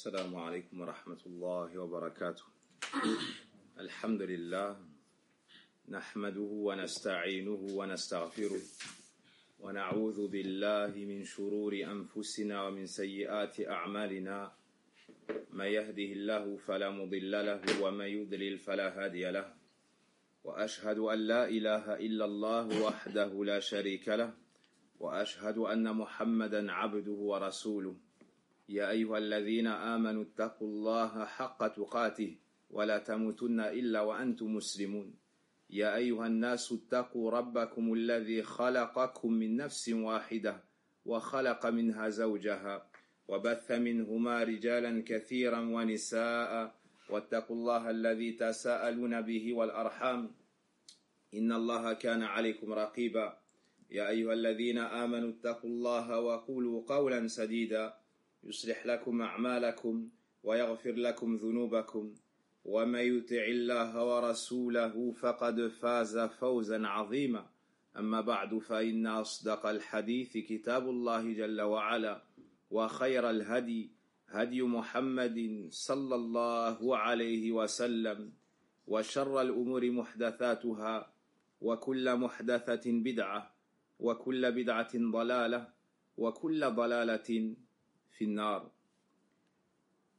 السلام عليكم ورحمة الله وبركاته. الحمد لله نحمده ونستعينه ونستغفره ونعوذ بالله من شرور أنفسنا ومن سيئات أعمالنا. من يهده الله فلا مضل له ومن يضلل فلا هادي له. وأشهد أن لا إله إلا الله وحده لا شريك له وأشهد أن محمدا عبده ورسوله. يا أيها الذين آمنوا اتقوا الله حق تقاته ولا تموتن إلا وأنتم مسلمون. يا أيها الناس اتقوا ربكم الذي خلقكم من نفس واحدة وخلق منها زوجها وبث منهما رجالا كثيرا ونساء واتقوا الله الذي تساءلون به والأرحام إن الله كان عليكم رقيبا. يا أيها الذين آمنوا اتقوا الله وقولوا قولا سديدا يصلح لكم أعمالكم ويغفر لكم ذنوبكم ومن يطع الله ورسوله فقد فاز فوزا عظيما. أما بعد فإن أصدق الحديث كتاب الله جل وعلا وخير الهدي هدي محمد صلى الله عليه وسلم وشر الأمور محدثاتها وكل محدثة بدعة وكل بدعة ضلالة وكل ضلالة في النار.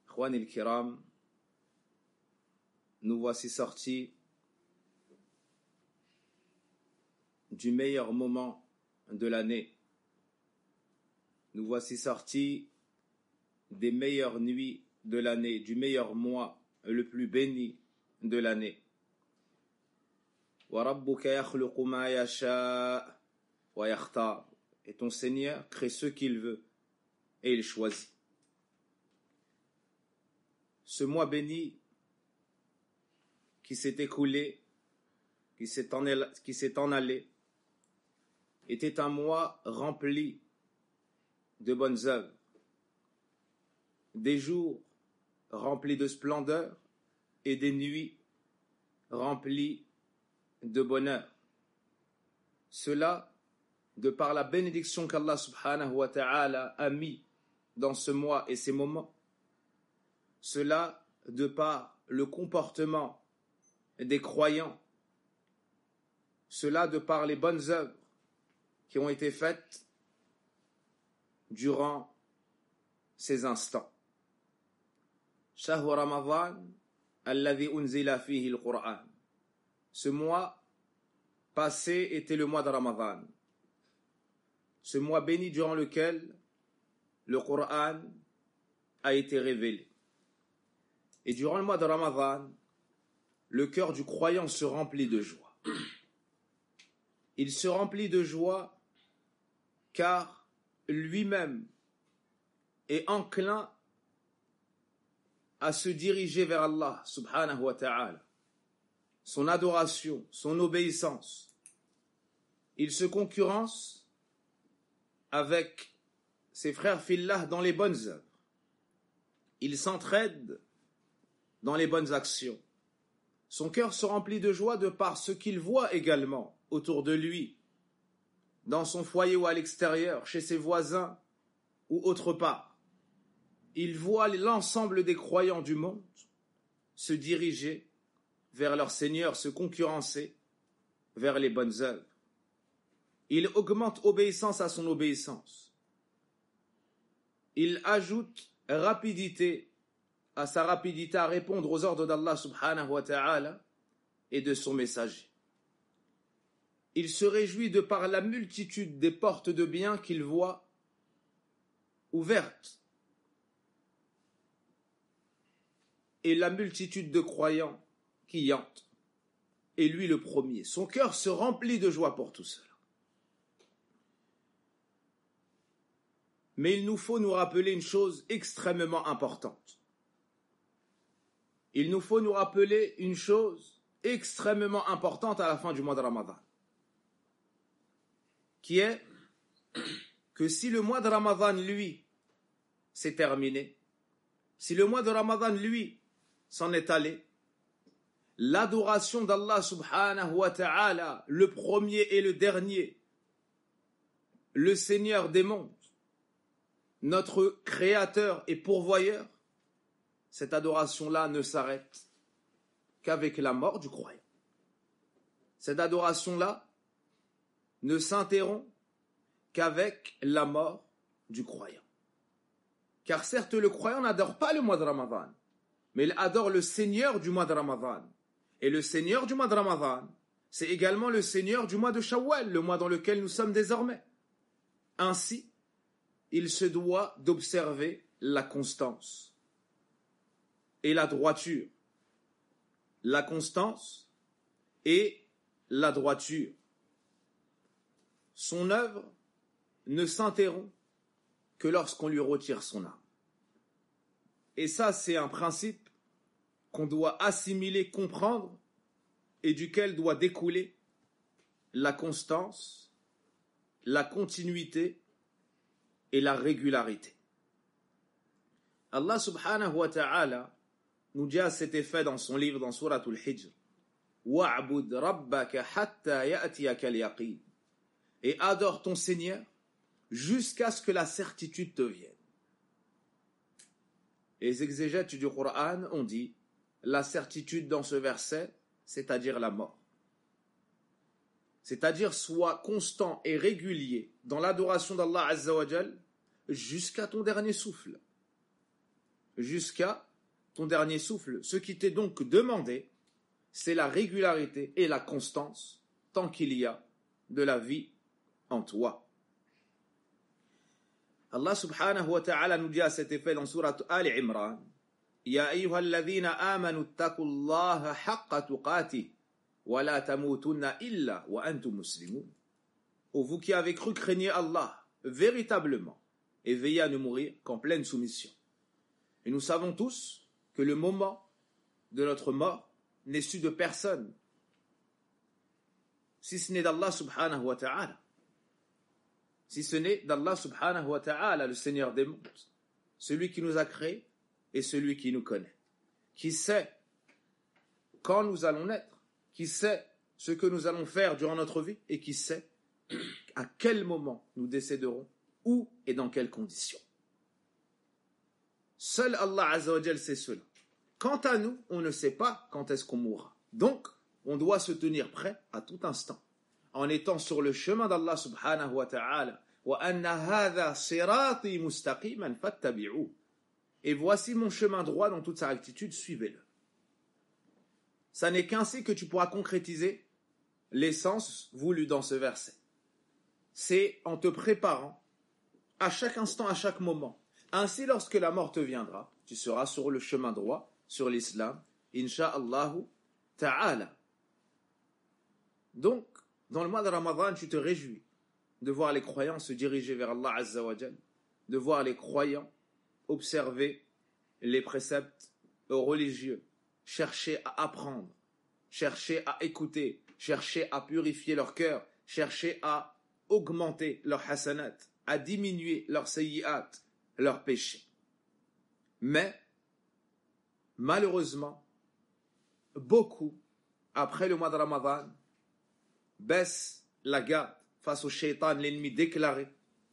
Ikhwan al-Kiram, nous voici sortis du meilleur moment de l'année. Nous voici sortis des meilleures nuits de l'année, du meilleur mois, le plus béni de l'année. وَرَبُّكَ يَخْلُقُ مَا يَشَاءُ وَيَخْتَارُ. Et ton Seigneur crée ce qu'il veut et il choisit. Ce mois béni qui s'est écoulé, qui s'est en allé, était un mois rempli de bonnes œuvres, des jours remplis de splendeur et des nuits remplies de bonheur. Cela de par la bénédiction qu'Allah subhanahu wa ta'ala a mis dans ce mois et ces moments. Cela de par le comportement des croyants. Cela de par les bonnes œuvres qui ont été faites durant ces instants. Shahru Ramadan alladhi unzila fihi al-Qur'an. Ce mois passé était le mois de Ramadan. Ce mois béni durant lequel le Coran a été révélé. Et durant le mois de Ramadan, le cœur du croyant se remplit de joie. Il se remplit de joie car lui-même est enclin à se diriger vers Allah subhanahu wa ta'ala. Son adoration, son obéissance. Il se concurrence avec ses frères fillah dans les bonnes œuvres. Il s'entraide dans les bonnes actions. Son cœur se remplit de joie de par ce qu'il voit également autour de lui, dans son foyer ou à l'extérieur, chez ses voisins ou autre part. Il voit l'ensemble des croyants du monde se diriger vers leur Seigneur, se concurrencer vers les bonnes œuvres. Il augmente obéissance à son obéissance. Il ajoute rapidité à sa rapidité à répondre aux ordres d'Allah subhanahu wa ta'ala et de son messager. Il se réjouit de par la multitude des portes de bien qu'il voit ouvertes et la multitude de croyants qui y entrent. Et lui le premier. Son cœur se remplit de joie pour tout cela. Mais il nous faut nous rappeler une chose extrêmement importante. Il nous faut nous rappeler une chose extrêmement importante à la fin du mois de Ramadan. Qui est que si le mois de Ramadan, lui, s'est terminé, si le mois de Ramadan, lui, s'en est allé, l'adoration d'Allah subhanahu wa ta'ala, le premier et le dernier, le Seigneur des mondes, notre Créateur et pourvoyeur, cette adoration-là ne s'arrête qu'avec la mort du croyant. Cette adoration-là ne s'interrompt qu'avec la mort du croyant. Car certes, le croyant n'adore pas le mois de Ramadan, mais il adore le Seigneur du mois de Ramadan. Et le Seigneur du mois de Ramadan, c'est également le Seigneur du mois de Shawwal, le mois dans lequel nous sommes désormais. Ainsi, il se doit d'observer la constance et la droiture. La constance et la droiture. Son œuvre ne s'interrompt que lorsqu'on lui retire son âme. Et ça, c'est un principe qu'on doit assimiler, comprendre, et duquel doit découler la constance, la continuité et la régularité. Allah subhanahu wa ta'ala nous dit à cet effet dans son livre, dans Surat al-Hijr, وَعْبُدْ رَبَّكَ حَتَّى يَأْتِيَكَ الْيَقِينَ. Et adore ton Seigneur jusqu'à ce que la certitude te vienne. Les exégètes du Coran ont dit la certitude dans ce verset, c'est-à-dire la mort. C'est-à-dire sois constant et régulier dans l'adoration d'Allah Azza wa Jal jusqu'à ton dernier souffle. Jusqu'à ton dernier souffle. Ce qui t'est donc demandé, c'est la régularité et la constance tant qu'il y a de la vie en toi. Allah subhanahu wa ta'ala nous dit à cet effet dans Surat Al-Imran, Ya ayyuhalladhina amanu taqullaha haqqa tuqatih wa la tamutunna illa wa antum muslimun. Ô vous qui avez cru, craignez Allah véritablement et veillez à ne mourir qu'en pleine soumission. Et nous savons tous que le moment de notre mort n'est su de personne si ce n'est d'Allah subhanahu wa ta'ala. Si ce n'est d'Allah subhanahu wa ta'ala, le Seigneur des mondes, celui qui nous a créés et celui qui nous connaît, qui sait quand nous allons naître, qui sait ce que nous allons faire durant notre vie et qui sait à quel moment nous décéderons, où et dans quelles conditions. Seul Allah Azza wa Jal sait cela. Quant à nous, on ne sait pas quand est-ce qu'on mourra. Donc, on doit se tenir prêt à tout instant, en étant sur le chemin d'Allah subhanahu wa ta'ala. وَأَنَّ هَذَا صِرَاطِي مُسْتَقِيمًا فَاتَّبِعُوهُ. Et voici mon chemin droit dans toute sa rectitude, suivez-le. Ça n'est qu'ainsi que tu pourras concrétiser l'essence voulue dans ce verset. C'est en te préparant à chaque instant, à chaque moment. Ainsi, lorsque la mort te viendra, tu seras sur le chemin droit, sur l'islam, insha'Allahu ta'ala. Donc, dans le mois de Ramadan, tu te réjouis de voir les croyants se diriger vers Allah Azza wa Jal, de voir les croyants observer les préceptes religieux, chercher à apprendre, chercher à écouter, chercher à purifier leur cœur, chercher à augmenter leur hasanat, à diminuer leurs sayyi'at, leurs péchés. Mais, malheureusement, beaucoup, après le mois de Ramadan, baissent la garde face au shaitan, l'ennemi déclaré.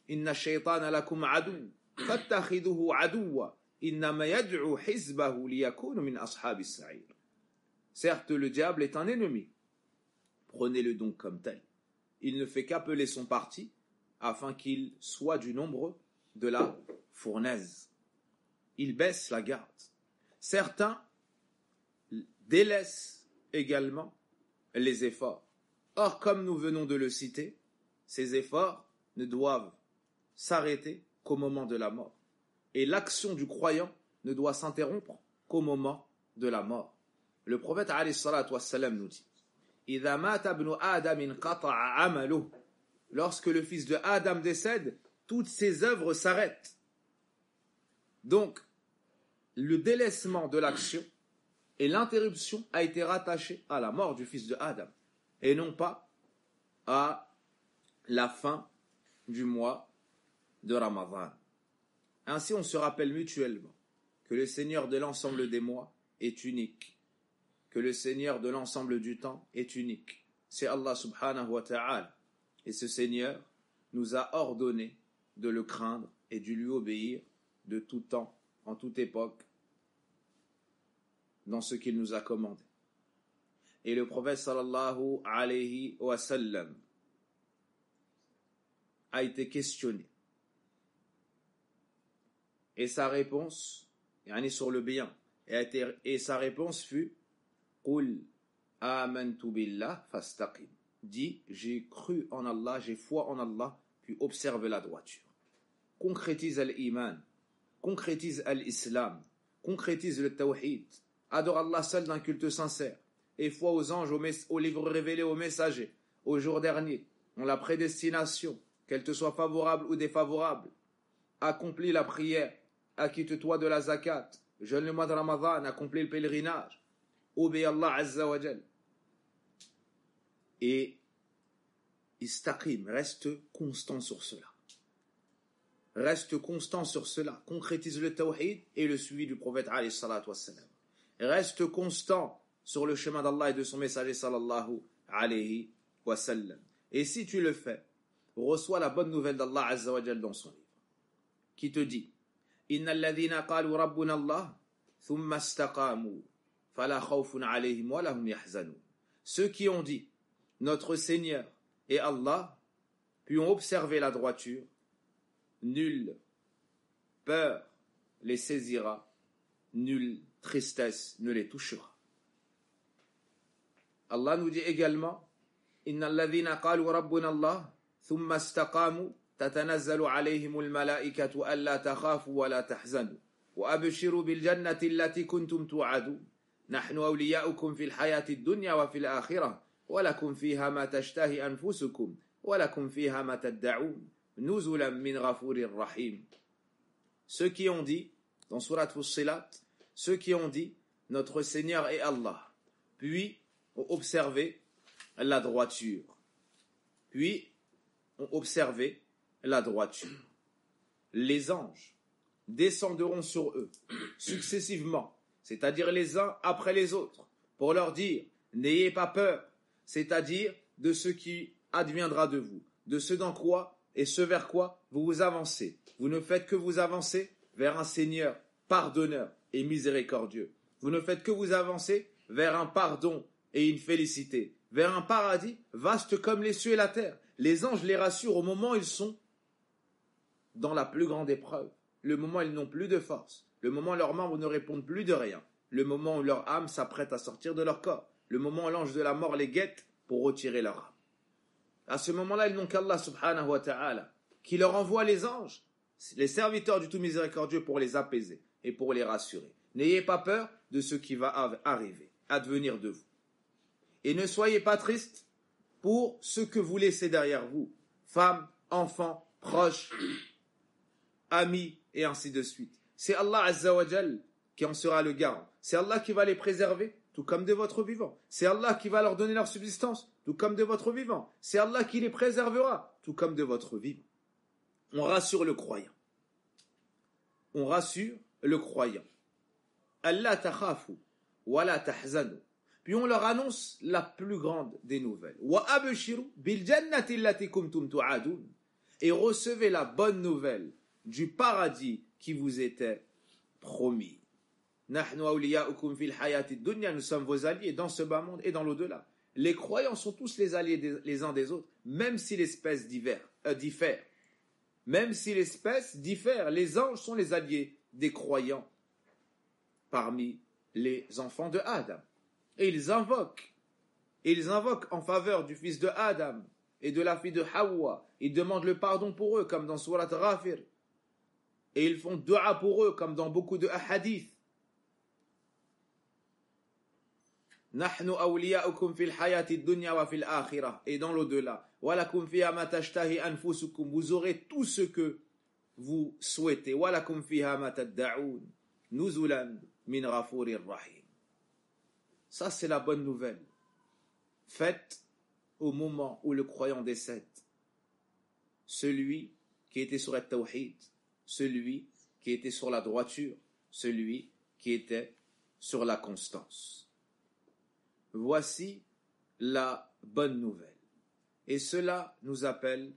Inna shaytana lakum adu, fattakhiduhu aduwa, innama yad'u hizbahu liyakunu min ashabis sa'ir. Certes, le diable est un ennemi. Prenez-le donc comme tel. Il ne fait qu'appeler son parti afin qu'il soit du nombre de la fournaise. Il baisse la garde. Certains délaissent également les efforts. Or, comme nous venons de le citer, ces efforts ne doivent s'arrêter qu'au moment de la mort. Et l'action du croyant ne doit s'interrompre qu'au moment de la mort. Le prophète alayhi salatu wassalam nous dit إِذَا مَاتَ ابْنُ آدَمٍ قَطَعَ عَمَلُهُ. Lorsque le fils de Adam décède, toutes ses œuvres s'arrêtent. Donc, le délaissement de l'action et l'interruption a été rattaché à la mort du fils de Adam et non pas à la fin du mois de Ramadan. Ainsi, on se rappelle mutuellement que le Seigneur de l'ensemble des mois est unique, que le Seigneur de l'ensemble du temps est unique. C'est Allah subhanahu wa ta'ala. Et ce Seigneur nous a ordonné de le craindre et de lui obéir de tout temps, en toute époque dans ce qu'il nous a commandé. Et le prophète sallallahu alayhi wa sallam a été questionné. Et sa réponse, sur le bien, et sa réponse fut Qul amantu billah fastaqim. Dit, j'ai cru en Allah, j'ai foi en Allah, puis observe la droiture. Concrétise l'iman, concrétise l'islam, concrétise le tawhid, adore Allah seul d'un culte sincère, et foi aux anges, aux livres révélés, aux messagers, au jour dernier, en la prédestination, qu'elle te soit favorable ou défavorable. Accomplis la prière, acquitte-toi de la zakat, jeûne le mois de Ramadan, accomplis le pèlerinage, obéis Allah Azza wa Jal. Et istaqim, reste constant sur cela. Reste constant sur cela. Concrétise le tawhid et le suivi du prophète alayhi salatu wassalam. Reste constant sur le chemin d'Allah et de son messager sallallahu alayhi wa sallam. Et si tu le fais, reçois la bonne nouvelle d'Allah Azza wa Jal dans son livre, qui te dit Inna alladhina qalu rabbuna Allah thumma istaqamu fala khawfun alayhim wa lahum yahzanun. Ceux qui ont dit notre Seigneur et Allah, puis ont observé la droiture, nulle peur les saisira, nulle tristesse ne les touchera. Allah nous dit également Inna alladhina qalu rabbuna Allah thumma istaqamu tatanazzalu alayhimul malaikatu alla takhafu wa la tahzanu wa abshiru bil jannati allati kuntum tu'adun nahnu awliya'ukum fil hayati ad-dunya wa fil akhirah wa lakum fiha ma tashtahi anfusukum wa lakum fiha ma tad'un nuzulan min ghafurir rahim. Ceux qui ont dit dans Surat Fussilat, ceux qui ont dit notre Seigneur est Allah, puis ont observé la droiture, les anges descendront sur eux successivement, c'est-à-dire les uns après les autres, pour leur dire n'ayez pas peur, c'est-à-dire de ce qui adviendra de vous, de ce dans quoi et ce vers quoi vous vous avancez. Vous ne faites que vous avancer vers un Seigneur pardonneur et miséricordieux. Vous ne faites que vous avancer vers un pardon et une félicité, vers un paradis vaste comme les cieux et la terre. Les anges les rassurent au moment où ils sont dans la plus grande épreuve, le moment où ils n'ont plus de force, le moment où leurs membres ne répondent plus de rien, le moment où leur âme s'apprête à sortir de leur corps, le moment où l'ange de la mort les guette pour retirer leur âme. À ce moment-là, ils n'ont qu'Allah subhanahu wa ta'ala qui leur envoie les anges, les serviteurs du tout miséricordieux, pour les apaiser et pour les rassurer. N'ayez pas peur de ce qui va arriver, advenir de vous. Et ne soyez pas tristes pour ce que vous laissez derrière vous, femmes, enfants, proches, amis, et ainsi de suite. C'est Allah Azza wa Jal qui en sera le garant. C'est Allah qui va les préserver, tout comme de votre vivant. C'est Allah qui va leur donner leur subsistance, tout comme de votre vivant. C'est Allah qui les préservera, tout comme de votre vivant. On rassure le croyant. On rassure le croyant. Allah takhafu wa la tahzanu. Puis on leur annonce la plus grande des nouvelles. Wa abshiru bil jannati allati kuntum tu'adun. Et recevez la bonne nouvelle du paradis qui vous était promis. Nahnu awliya'ukum fil hayati dunya. Nous sommes vos alliés dans ce bas monde et dans l'au-delà. Les croyants sont tous les alliés les uns des autres, même si l'espèce diffère. Même si l'espèce diffère, les anges sont les alliés des croyants parmi les enfants de Adam. Et ils invoquent en faveur du fils de Adam et de la fille de Hawa. Ils demandent le pardon pour eux, comme dans Surat Ghafir. Et ils font dua pour eux, comme dans beaucoup de hadiths. Nahnu awliya'ukum fil hayati dunya wa fil akhirah. Et dans l'au-delà. Walakum fiha ma tashtahi anfusukum. Vous aurez tout ce que vous souhaitez. Walakum fiha ma tad'un. Nuzulan min ghafurir rahim. Ça, c'est la bonne nouvelle. Faite au moment où le croyant décède. Celui qui était sur le tawhid, celui qui était sur la droiture, celui qui était sur la constance. Voici la bonne nouvelle. Et cela nous appelle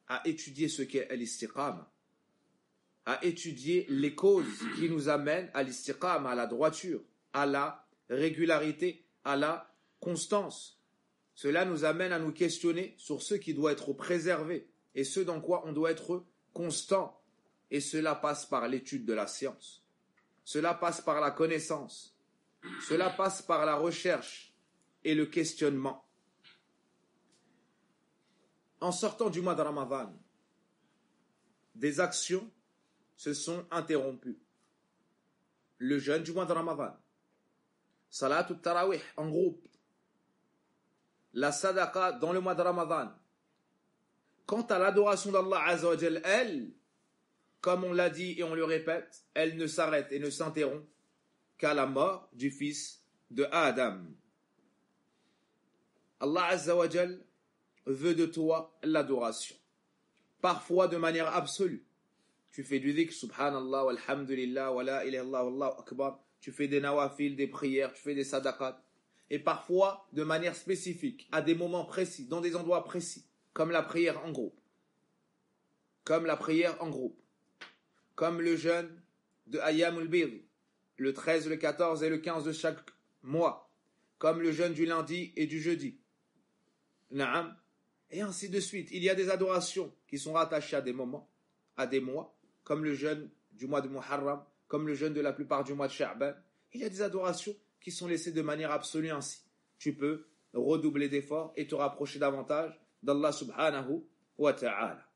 à étudier ce qu'est l'istiqama, à étudier les causes qui nous amènent à l'istiqama, à la droiture, à la régularité, à la constance. Cela nous amène à nous questionner sur ce qui doit être préservé et ce dans quoi on doit être constant. Et cela passe par l'étude de la science. Cela passe par la connaissance. Cela passe par la recherche et le questionnement. En sortant du mois de Ramadan, des actions se sont interrompues. Le jeûne du mois de Ramadan, Salatul Tarawih en groupe, la sadaqa dans le mois de Ramadan. Quant à l'adoration d'Allah Azza wa Jal, elle, comme on l'a dit et on le répète, elle ne s'arrête et ne s'interrompt qu'à la mort du fils de Adam. Allah Azza wa Jal veut de toi l'adoration. Parfois de manière absolue. Tu fais du dhikr, subhanallah, walhamdulillah, wa la ilaha illallah, wallahu akbar. Tu fais des nawafil, des prières, tu fais des sadaqat. Et parfois de manière spécifique, à des moments précis, dans des endroits précis, comme la prière en groupe. Comme la prière en groupe. Comme le jeûne de Ayyamul Bid, le 13, le 14 et le 15 de chaque mois. Comme le jeûne du lundi et du jeudi. Naam. Et ainsi de suite. Il y a des adorations qui sont rattachées à des moments, à des mois, comme le jeûne du mois de Muharram, comme le jeûne de la plupart du mois de Sha'ban. Il y a des adorations qui sont laissées de manière absolue ainsi. Tu peux redoubler d'efforts et te rapprocher davantage d'Allah subhanahu wa ta'ala.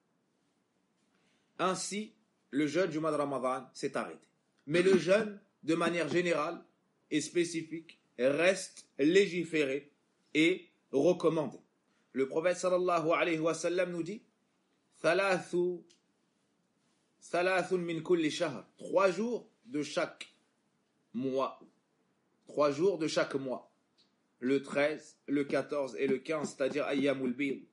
Ainsi, le jeûne du mois de Ramadan s'est arrêté. Mais le jeûne, de manière générale et spécifique, reste légiféré et recommandé. Le prophète sallallahu alayhi wa sallam nous dit Thalathun min kulli shahr. 3 jours de chaque mois. 3 jours de chaque mois. Le 13, le 14 et le 15, c'est-à-dire Ayyamul Bid.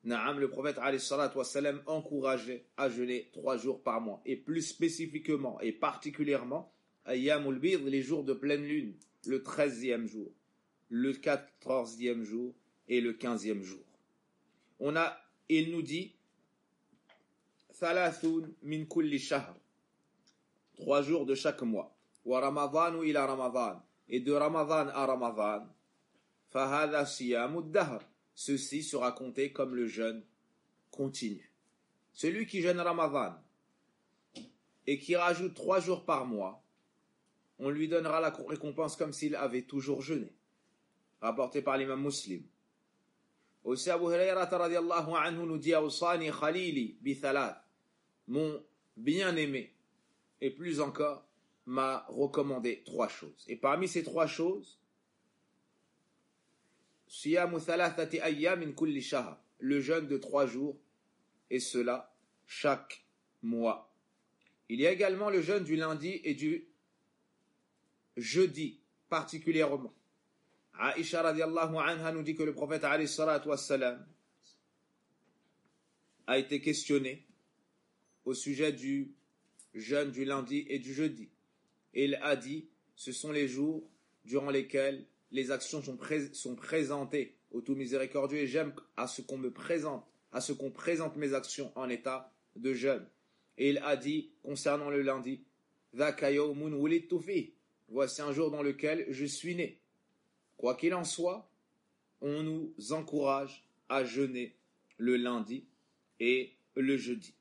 Naam, le prophète alayhi salatu wa sallam encourageait à jeûner 3 jours par mois. Et plus spécifiquement et particulièrement, Ayyamul Bid, les jours de pleine lune, le 13e jour, le 14e jour et le 15e jour. Il nous dit Thalathun min kulli shahr. 3 jours de chaque mois. Wa Ramadanu ila Ramadan. Et de Ramadan à Ramadan. Fahadha siyamud dahr. Ceci sera compté comme le jeûne continu. Celui qui jeûne Ramadan et qui rajoute 3 jours par mois, on lui donnera la récompense comme s'il avait toujours jeûné. Rapporté par l'imam Muslim. Aussi Abu Hurayrata radiyallahu anhu nous dit Awsani Khalili bi thalath. Mon bien-aimé, et plus encore, m'a recommandé 3 choses. Et parmi ces 3 choses, Siyamu thalathati ayyam min kulli shahr. Le jeûne de 3 jours, et cela chaque mois. Il y a également le jeûne du lundi et du jeudi, particulièrement. Aïcha radiallahu anha nous dit que le prophète alayhi salatu wassalam a été questionné au sujet du jeûne du lundi et du jeudi. Et il a dit, ce sont les jours durant lesquels les actions sont présentées au tout miséricordieux et j'aime à ce qu'on me présente, à ce qu'on présente mes actions en état de jeûne. Et il a dit, concernant le lundi, Dhaka yawmun wulidtu fihi. Voici un jour dans lequel je suis né. Quoi qu'il en soit, on nous encourage à jeûner le lundi et le jeudi.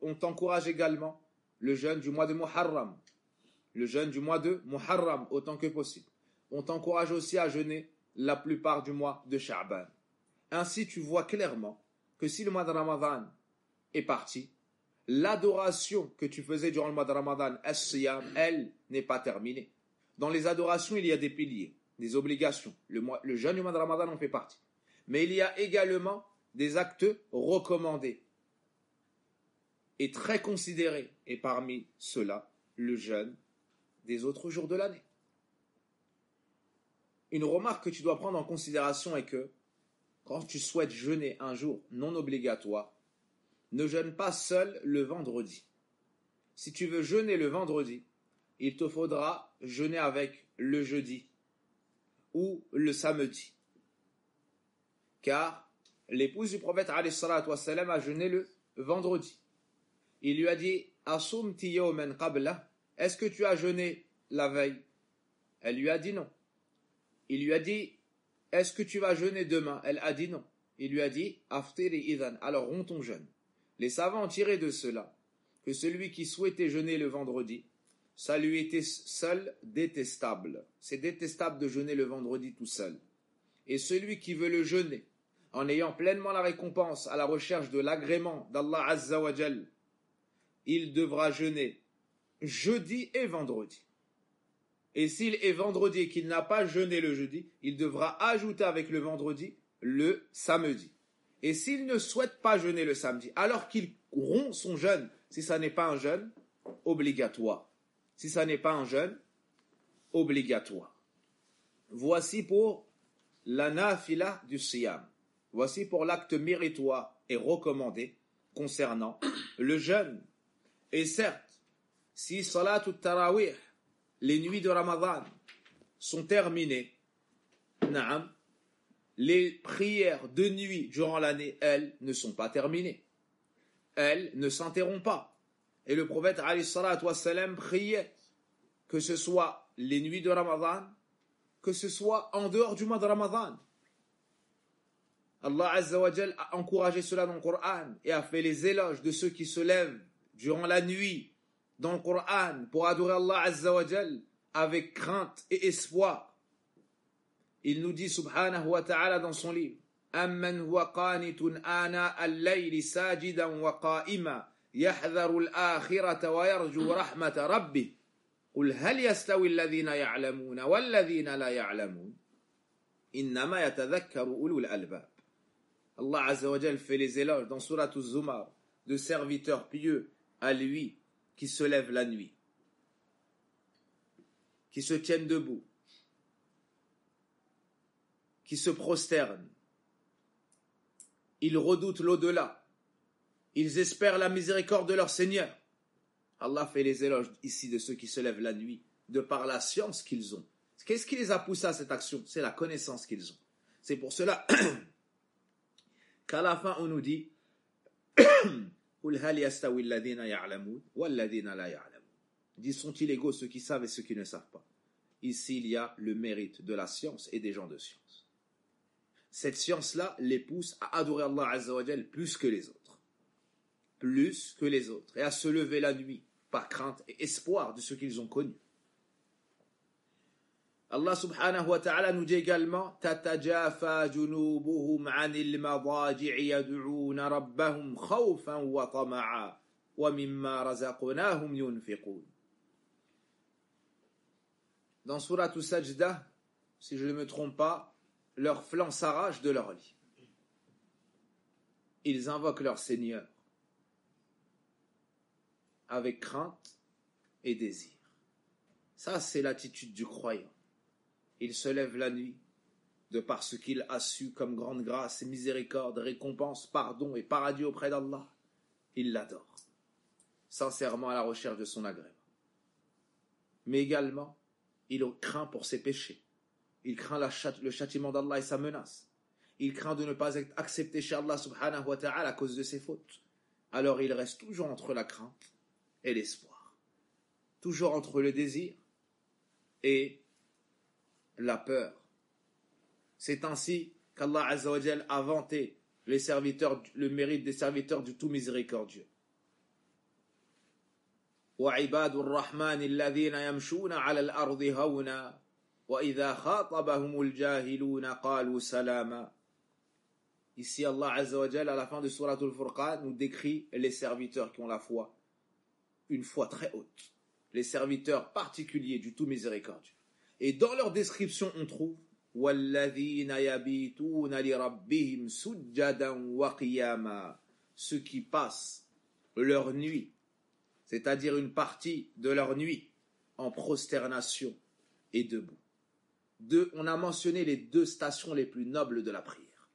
On t'encourage également le jeûne du mois de Muharram. Le jeûne du mois de Muharram autant que possible. On t'encourage aussi à jeûner la plupart du mois de Sha'ban. Ainsi, tu vois clairement que si le mois de Ramadan est parti, l'adoration que tu faisais durant le mois de Ramadan, as-siyam, elle n'est pas terminée. Dans les adorations, il y a des piliers, des obligations. Le jeûne du mois de Ramadan en fait partie. Mais il y a également des actes recommandés et très considérés. Et parmi ceux-là, le jeûne des autres jours de l'année. Une remarque que tu dois prendre en considération est que quand tu souhaites jeûner un jour non obligatoire, ne jeûne pas seul le vendredi. Si tu veux jeûner le vendredi, il te faudra jeûner avec le jeudi ou le samedi. Car l'épouse du prophète alayhi salatu wassalam a jeûné le vendredi. Il lui a dit Asumti yawman qabla. Est-ce que tu as jeûné la veille Elle lui a dit non. Il lui a dit, est-ce que tu vas jeûner demain? Elle a dit non. Il lui a dit, aftiri idhan, alors romps ton jeûne. Les savants ont tiré de cela que celui qui souhaitait jeûner le vendredi, ça lui était seul détestable. C'est détestable de jeûner le vendredi tout seul. Et celui qui veut le jeûner, en ayant pleinement la récompense à la recherche de l'agrément d'Allah Azza wa Jal, il devra jeûner jeudi et vendredi. Et s'il est vendredi et qu'il n'a pas jeûné le jeudi, il devra ajouter avec le vendredi le samedi. Et s'il ne souhaite pas jeûner le samedi, alors qu'il rompt son jeûne, si ça n'est pas un jeûne obligatoire. Si ça n'est pas un jeûne obligatoire. Voici pour la nafila du siyam. Voici pour l'acte méritoire et recommandé concernant le jeûne. Et certes, si salatul tarawih, les nuits de Ramadan sont terminées, naam, les prières de nuit durant l'année, elles, ne sont pas terminées. Elles ne s'interrompent pas. Et le prophète, alayhi salatu wassalam, priait, que ce soit les nuits de Ramadan, que ce soit en dehors du mois de Ramadan. Allah Azza wa Jal a encouragé cela dans le Coran et a fait les éloges de ceux qui se lèvent durant la nuit dans le Coran pour adorer Allah Azza wa Jal avec crainte et espoir. Il nous dit subhanahu wa ta'ala dans son livre, Amman huwa qanitun ana al-layli sajidan wa qa'ima yahdharu al-akhirata wa yarju rahmata rabbih qul hal yastawi alladhina ya'lamuna walladhina la ya'lamun innama yatadhakkaru ulul albab. Allah Azza wa Jal fait les éloges dans Surat Az-Zumar de serviteurs pieux à lui qui se lèvent la nuit, qui se tiennent debout, qui se prosternent. Ils redoutent l'au-delà. Ils espèrent la miséricorde de leur Seigneur. Allah fait les éloges ici de ceux qui se lèvent la nuit, de par la science qu'ils ont. Qu'est-ce qui les a poussés à cette action? C'est la connaissance qu'ils ont. C'est pour cela qu'à la fin on nous dit Dis, sont-ils égaux ceux qui savent et ceux qui ne savent pas? Ici il y a le mérite de la science et des gens de science. Cette science-là les pousse à adorer Allah Azza wa Jal plus que les autres. Plus que les autres. Et à se lever la nuit par crainte et espoir de ce qu'ils ont connu. Allah subhanahu wa ta'ala nous dit également Tatajafa junubuhum anil madaji'i yad'una rabbahum khawfan wa tama'a wa mimma razaqnahum yunfiqun. Dans Surat As-Sajdah, si je ne me trompe pas, leurs flancs s'arrachent de leur lit. Ils invoquent leur Seigneur avec crainte et désir. Ça, c'est l'attitude du croyant. Il se lève la nuit, de par ce qu'il a su comme grande grâce et miséricorde, récompense, pardon et paradis auprès d'Allah. Il l'adore, sincèrement à la recherche de son agrément. Mais également, il craint pour ses péchés. Il craint le châtiment d'Allah et sa menace. Il craint de ne pas être accepté chez Allah subhanahu wa ta'ala à cause de ses fautes. Alors il reste toujours entre la crainte et l'espoir. Toujours entre le désir et la peur. C'est ainsi qu'Allah Azza wa Jal a vanté le mérite des serviteurs du tout miséricordieux. وَعِبَادُ الرَّحْمَنِ الَّذِينَ يَمْشُونَ عَلَى الْأَرْضِ هَوْنًا وَإِذَا خَاطَبَهُمُ الْجَاهِلُونَ قَالُوا سَلَامًا. Ici Allah Azza wa Jal à la fin de Surat Al-Furqan nous décrit les serviteurs qui ont la foi, une foi très haute, les serviteurs particuliers du tout miséricordieux. Et dans leur description, on trouve وَالَّذِينَ يَبِيتُونَ لِرَبِّهِمْ سُجَّدًا وَقِيَامًا, ceux qui passent leur nuit, c'est-à-dire une partie de leur nuit, en prosternation et debout. On a mentionné les deux stations les plus nobles de la prière.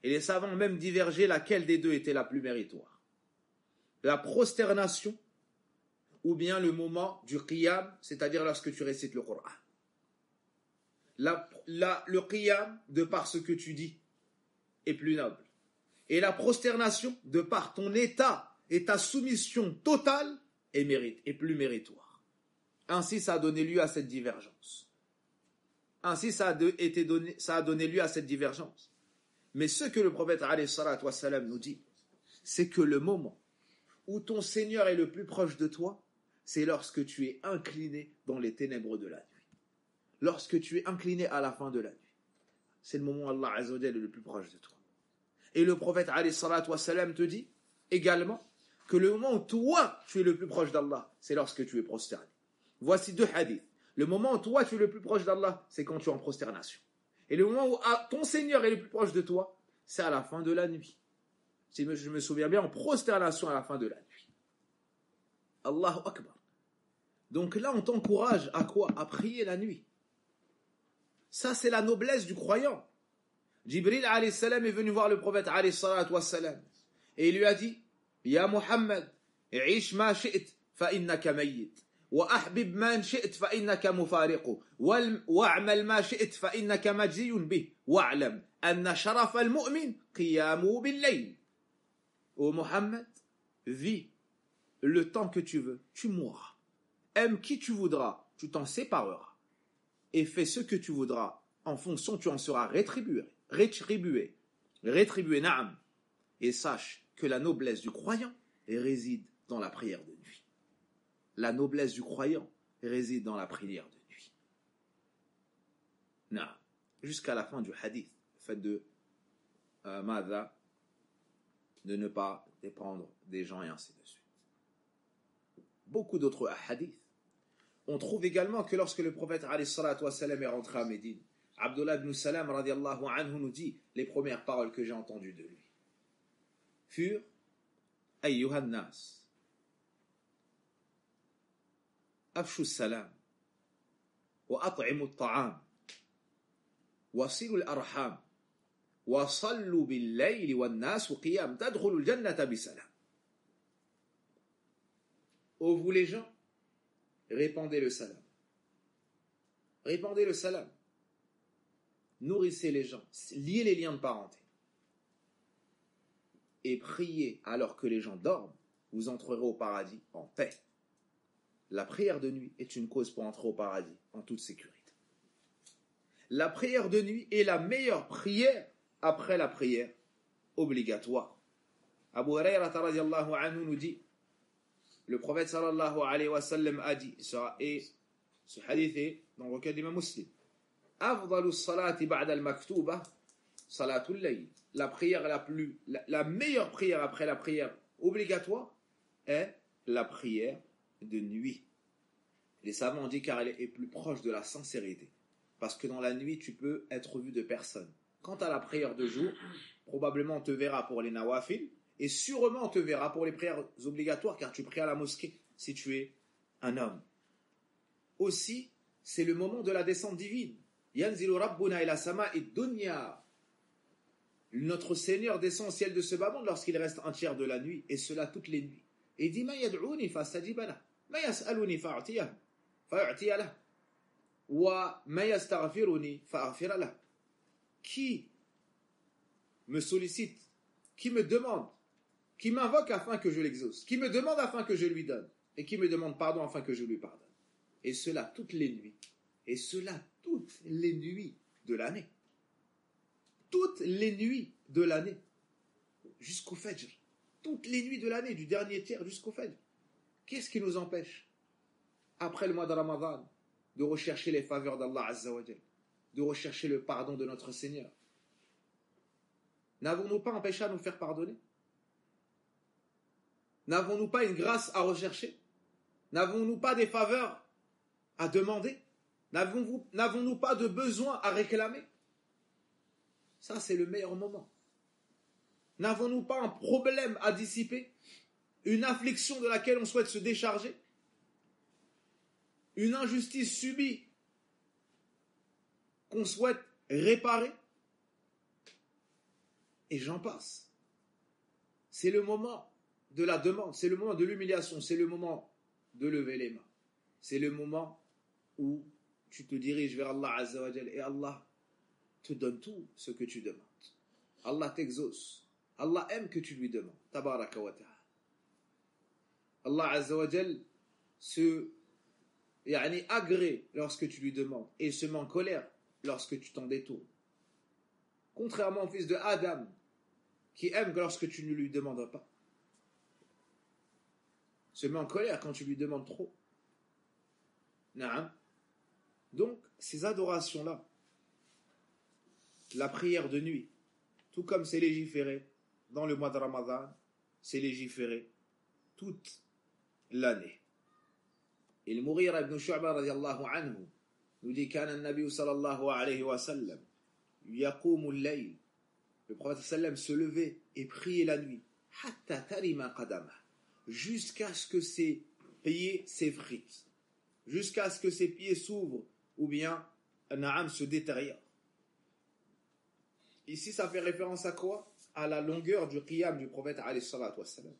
Et les savants ont même divergé laquelle des deux était la plus méritoire. La prosternation ou bien le moment du qiyam, c'est-à-dire lorsque tu récites le Coran. Le qiyam, de par ce que tu dis, est plus noble. Et la prosternation, de par ton état et ta soumission totale, est plus méritoire. Ainsi, ça a donné lieu à cette divergence. Ainsi, ça a donné lieu à cette divergence. Mais ce que le prophète alayhi salatu wassalam nous dit, c'est que le moment où ton Seigneur est le plus proche de toi, c'est lorsque tu es incliné dans les ténèbres de la nuit. Lorsque tu es incliné à la fin de la nuit. C'est le moment où Allah Azza wa Jalla est le plus proche de toi. Et le prophète alayhi salatu wassalam te dit également que le moment où toi tu es le plus proche d'Allah, c'est lorsque tu es prosterné. Voici 2 hadiths. Le moment où toi tu es le plus proche d'Allah, c'est quand tu es en prosternation. Et le moment où ton Seigneur est le plus proche de toi, c'est à la fin de la nuit. Si je me souviens bien, en prosternation à la fin de la nuit. Allahu Akbar. Donc là, on t'encourage à quoi? À prier la nuit. Ça, c'est la noblesse du croyant. Jibril alayhi salam est venu voir le prophète alayhi salatu wassalam. Et il lui a dit, Ya Muhammad, ish ma shi'it fa innaka mayyit. وأحبب من شئت فإنك مفارقه واعمل ما شئت فإنك مجزي به واعلم أن شرف المؤمن قيامه بالليل. Ô Mohammed, vis le temps que tu veux, tu mourras. Aime qui tu voudras, tu t'en sépareras. Et fais ce que tu voudras, en fonction tu en seras rétribué, naam. Et sache que la noblesse du croyant réside dans la prière de nuit. La noblesse du croyant réside dans la prière de nuit. Non. Jusqu'à la fin du hadith, fait de Mada, de ne pas dépendre des gens et ainsi de suite. Beaucoup d'autres hadiths. On trouve également que lorsque le prophète alayhi salatu wassalam est rentré à Médine, Abdullah ibn Salam radiallahu anhu nous dit les premières paroles que j'ai entendues de lui furent Ayyuhan nas أفشوا السلام وأطعموا الطعام وصلوا الأرحام وصلوا بالليل والناس قيام تدخلوا الجنة بسلام. Ô vous les gens, répandez le salam. Répandez le salam. Nourrissez les gens, liez les liens de parenté. Et priez alors que les gens dorment, vous entrerez au paradis en paix. La prière de nuit est une cause pour entrer au paradis en toute sécurité. La prière de nuit est la meilleure prière après la prière obligatoire. Abu Hurayrata radiallahu anhu nous dit, le prophète sallallahu alayhi wa sallam a dit, et ce hadith est dans le recueil d'Imam Muslim, Afdalu salati ba'da al-maktuba salatul layl. La prière la meilleure prière après la prière obligatoire est la prière de nuit. Les savants ont dit car elle est plus proche de la sincérité. Parce que dans la nuit, tu peux être vu de personne. Quant à la prière de jour, probablement on te verra pour les nawafil, et sûrement on te verra pour les prières obligatoires, car tu pries à la mosquée si tu es un homme. Aussi, c'est le moment de la descente divine. Yanzilu rabbuna ila sama'i dunya. Notre Seigneur descend au ciel de ce bas monde lorsqu'il reste un tiers de la nuit, et cela toutes les nuits. Et il dit ma yad'uni fastajiba lahu, ma yas'aluni fa'atiyahu fa'atiya lahu, wa ma yastaghfiruni fa'aghfira lahu. Qui me sollicite, qui me demande, qui m'invoque afin que je l'exauce, qui me demande afin que je lui donne, et qui me demande pardon afin que je lui pardonne. Et cela toutes les nuits. Et cela toutes les nuits de l'année. Toutes les nuits de l'année. Jusqu'au Fajr. Toutes les nuits de l'année, du dernier tiers jusqu'au Fajr. Qu'est-ce qui nous empêche, après le mois de Ramadan, de rechercher les faveurs d'Allah Azza wa Jal, de rechercher le pardon de notre Seigneur? N'avons-nous pas empêché à nous faire pardonner? N'avons-nous pas une grâce à rechercher? N'avons-nous pas des faveurs à demander? N'avons-nous pas de besoin à réclamer? Ça, c'est le meilleur moment. N'avons-nous pas un problème à dissiper? Une affliction de laquelle on souhaite se décharger? Une injustice subie qu'on souhaite réparer? Et j'en passe. C'est le moment de la demande, c'est le moment de l'humiliation, c'est le moment de lever les mains. C'est le moment où tu te diriges vers Allah Azza wa Jal et Allah te donne tout ce que tu demandes. Allah t'exauce. Allah aime que tu lui demandes. Tabaraka wa ta'ala. Allah Azza wa Jal se agrée lorsque tu lui demandes et se met en colère lorsque tu t'en détournes. Contrairement au fils de Adam, qui aime lorsque tu ne lui demandes pas. Se met en colère quand tu lui demandes trop. Naam. Donc, ces adorations-là, la prière de nuit, tout comme c'est légiféré dans le mois de Ramadan, c'est légiféré toute l'année. Et le Mughira ibn Shu'ba radiyallahu anhu nous dit qu'un Nabi sallallahu alayhi wa sallam yaqumu al-layl. Le prophète sallam se levait et priait la nuit hatta tarima qadama, jusqu'à ce que ses pieds s'effritent, jusqu'à ce que ses pieds s'ouvrent ou bien Naam se détériore. Ici ça fait référence à quoi? À la longueur du qiyam du prophète alayhi salatu wassalam.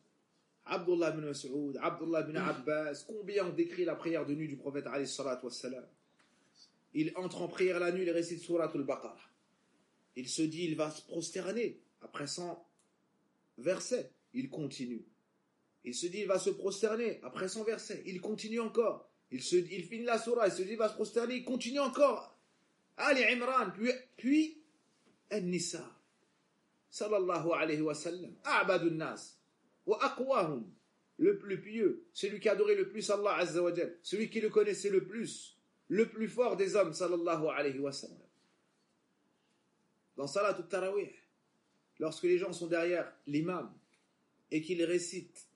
Abdullah ibn Mas'ud, Abdullah ibn Abbas, combien on décrit la prière de nuit du prophète alayhi salatu wassalam. Il entre en prière la nuit, il récite Surat al-Baqarah. Il se dit, il va se prosterner après 100 versets. Il continue. Il se dit, il va se prosterner après 100 versets. Il continue encore. Il finit la surah, il se dit, il va se prosterner, il continue encore. Ali Imran, puis An-Nisa. Sallallahu alayhi wa sallam. A'badun nas. Wa aqwahum. Le plus pieux, celui qui adorait le plus Allah Azza wa Jal, celui qui le connaissait le plus fort des hommes, sallallahu alayhi wa sallam. Dans Salat al-Tarawih, lorsque les gens sont derrière l'imam et qu'il récite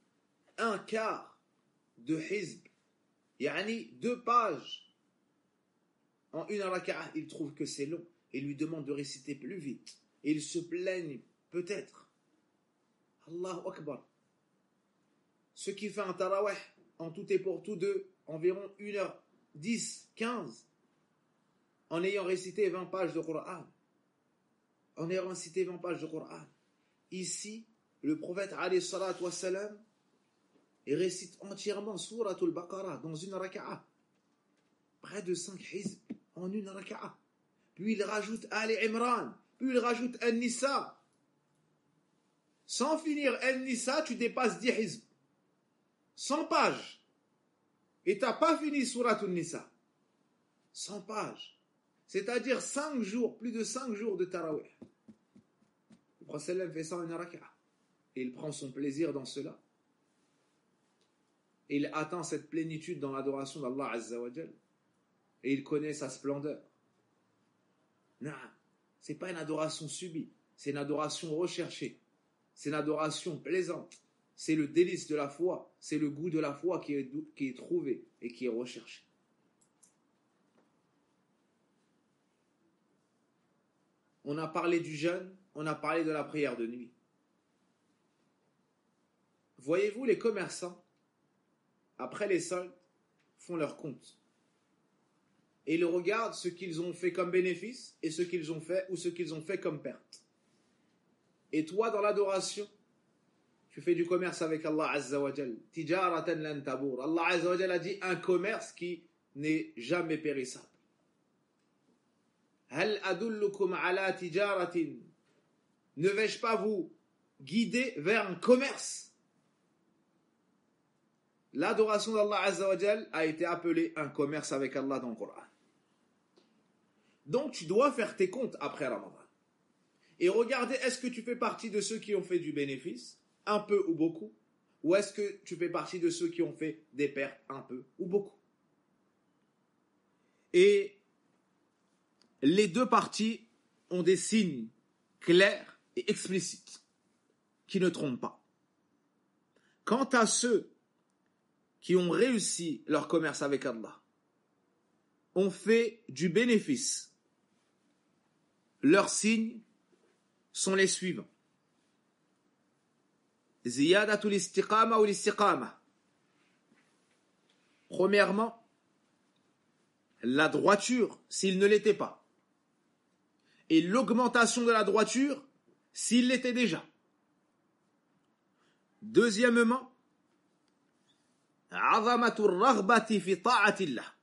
un quart de hizb, yani 2 pages en une raka'a, ils trouvent que c'est long et lui demandent de réciter plus vite. Et ils se plaignent peut-être. Allahu Akbar. Ce qui fait un tarawih en tout et pour tout de environ 1h10, 15 en ayant récité 20 pages de Coran. En ayant récité 20 pages de Coran. Ici, le prophète alayhi salatu wassalam récite entièrement Surat al-Baqarah dans une raka'a. Près de 5 hizb en une raka'a. Puis il rajoute Ali Imran. Puis il rajoute An-Nisa. Sans finir An-Nisa, tu dépasses 10 hizb. 100 pages. Et tu n'as pas fini Surat An-Nisa. 100 pages. C'est-à-dire 5 jours, plus de 5 jours de Tarawih. Le prophète fait ça en une raka'a. Et il prend son plaisir dans cela. Et il atteint cette plénitude dans l'adoration d'Allah Azza wa Jal. Et il connaît sa splendeur. Non, ce n'est pas une adoration subie. C'est une adoration recherchée. C'est une adoration plaisante. C'est le délice de la foi. C'est le goût de la foi qui est trouvé et qui est recherché. On a parlé du jeûne, on a parlé de la prière de nuit. Voyez-vous, les commerçants, après les soldes, font leur compte. Et ils regardent ce qu'ils ont fait comme bénéfice et ce qu'ils ont fait ou ce qu'ils ont fait comme perte. Et toi, dans l'adoration, tu fais du commerce avec Allah Azza wa Jal. Tijaratan lan tabour. Allah Azza wa Jal a dit un commerce qui n'est jamais périssable. Hal adullukum ala tijaratin. Ne vais-je pas vous guider vers un commerce? L'adoration d'Allah Azza wa Jal a été appelée un commerce avec Allah dans le Coran. Donc tu dois faire tes comptes après Ramadan. Et regarder, est-ce que tu fais partie de ceux qui ont fait du bénéfice, un peu ou beaucoup, ou est-ce que tu fais partie de ceux qui ont fait des pertes, un peu ou beaucoup. Et les deux parties ont des signes clairs et explicites qui ne trompent pas. Quant à ceux qui ont réussi leur commerce avec Allah, ont fait du bénéfice, leurs signes sont les suivants. Ziyadatul istiqama ou l'istiqama. Premièrement, la droiture s'il ne l'était pas. Et l'augmentation de la droiture s'il l'était déjà. Deuxièmement, azamatur raghbati fi ta'atillah.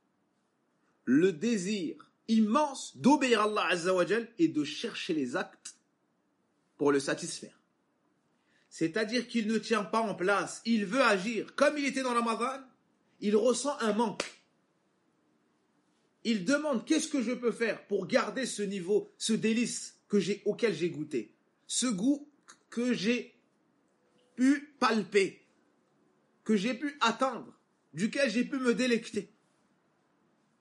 Le désir immense d'obéir à Allah Azza wa Jal et de chercher les actes pour le satisfaire. C'est-à-dire qu'il ne tient pas en place, il veut agir. Comme il était dans Ramadan, il ressent un manque. il demande qu'est-ce que je peux faire pour garder ce niveau, ce délice auquel j'ai goûté, ce goût que j'ai pu palper, que j'ai pu atteindre, duquel j'ai pu me délecter.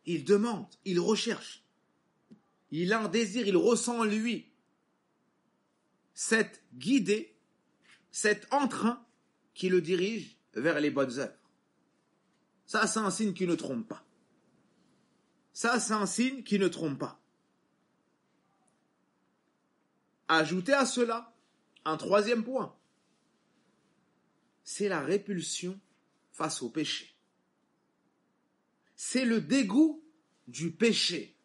Il demande, il recherche, il a un désir, il ressent en lui cette guidée, cet entrain qui le dirige vers les bonnes œuvres. Ça, c'est un signe qui ne trompe pas. Ça, c'est un signe qui ne trompe pas. Ajoutez à cela un troisième point. C'est la répulsion face au péché. C'est le dégoût du péché.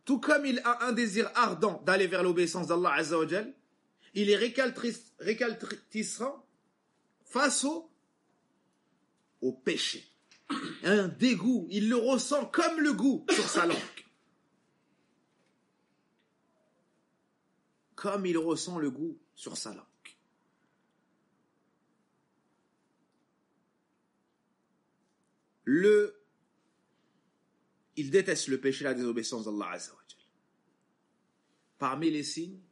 Tout comme il a un désir ardent d'aller vers l'obéissance d'Allah Azza wa Jal, il est récalcitrant face au péché. Un dégoût, il le ressent comme le goût sur sa langue. Comme il ressent le goût sur sa langue. Il déteste le péché, la désobéissance d'Allah Azza wa Jal. Parmi les signes,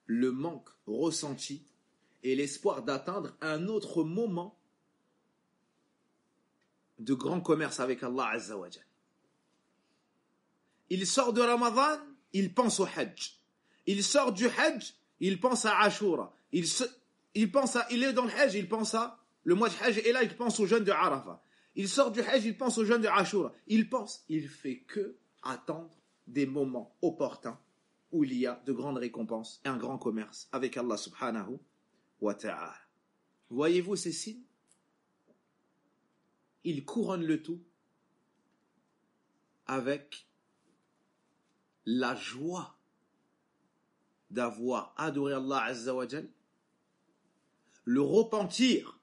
le manque ressenti et l'espoir d'atteindre un autre moment de grand commerce avec Allah Azza wa Jal. Il sort de Ramadan, il pense au Hajj. Il sort du Hajj, il pense à Ashura. Il est dans le Hajj, il pense à le mois de Hajj, et là il pense au jeûne de Arafah. Il sort du Hajj, il pense au jeûne de Ashura. Il fait que attendre des moments opportuns où il y a de grandes récompenses et un grand commerce avec Allah subhanahu wa ta'ala. Voyez-vous ces signes? Il couronne le tout avec la joie d'avoir adoré Allah Azza wa Jal, le repentir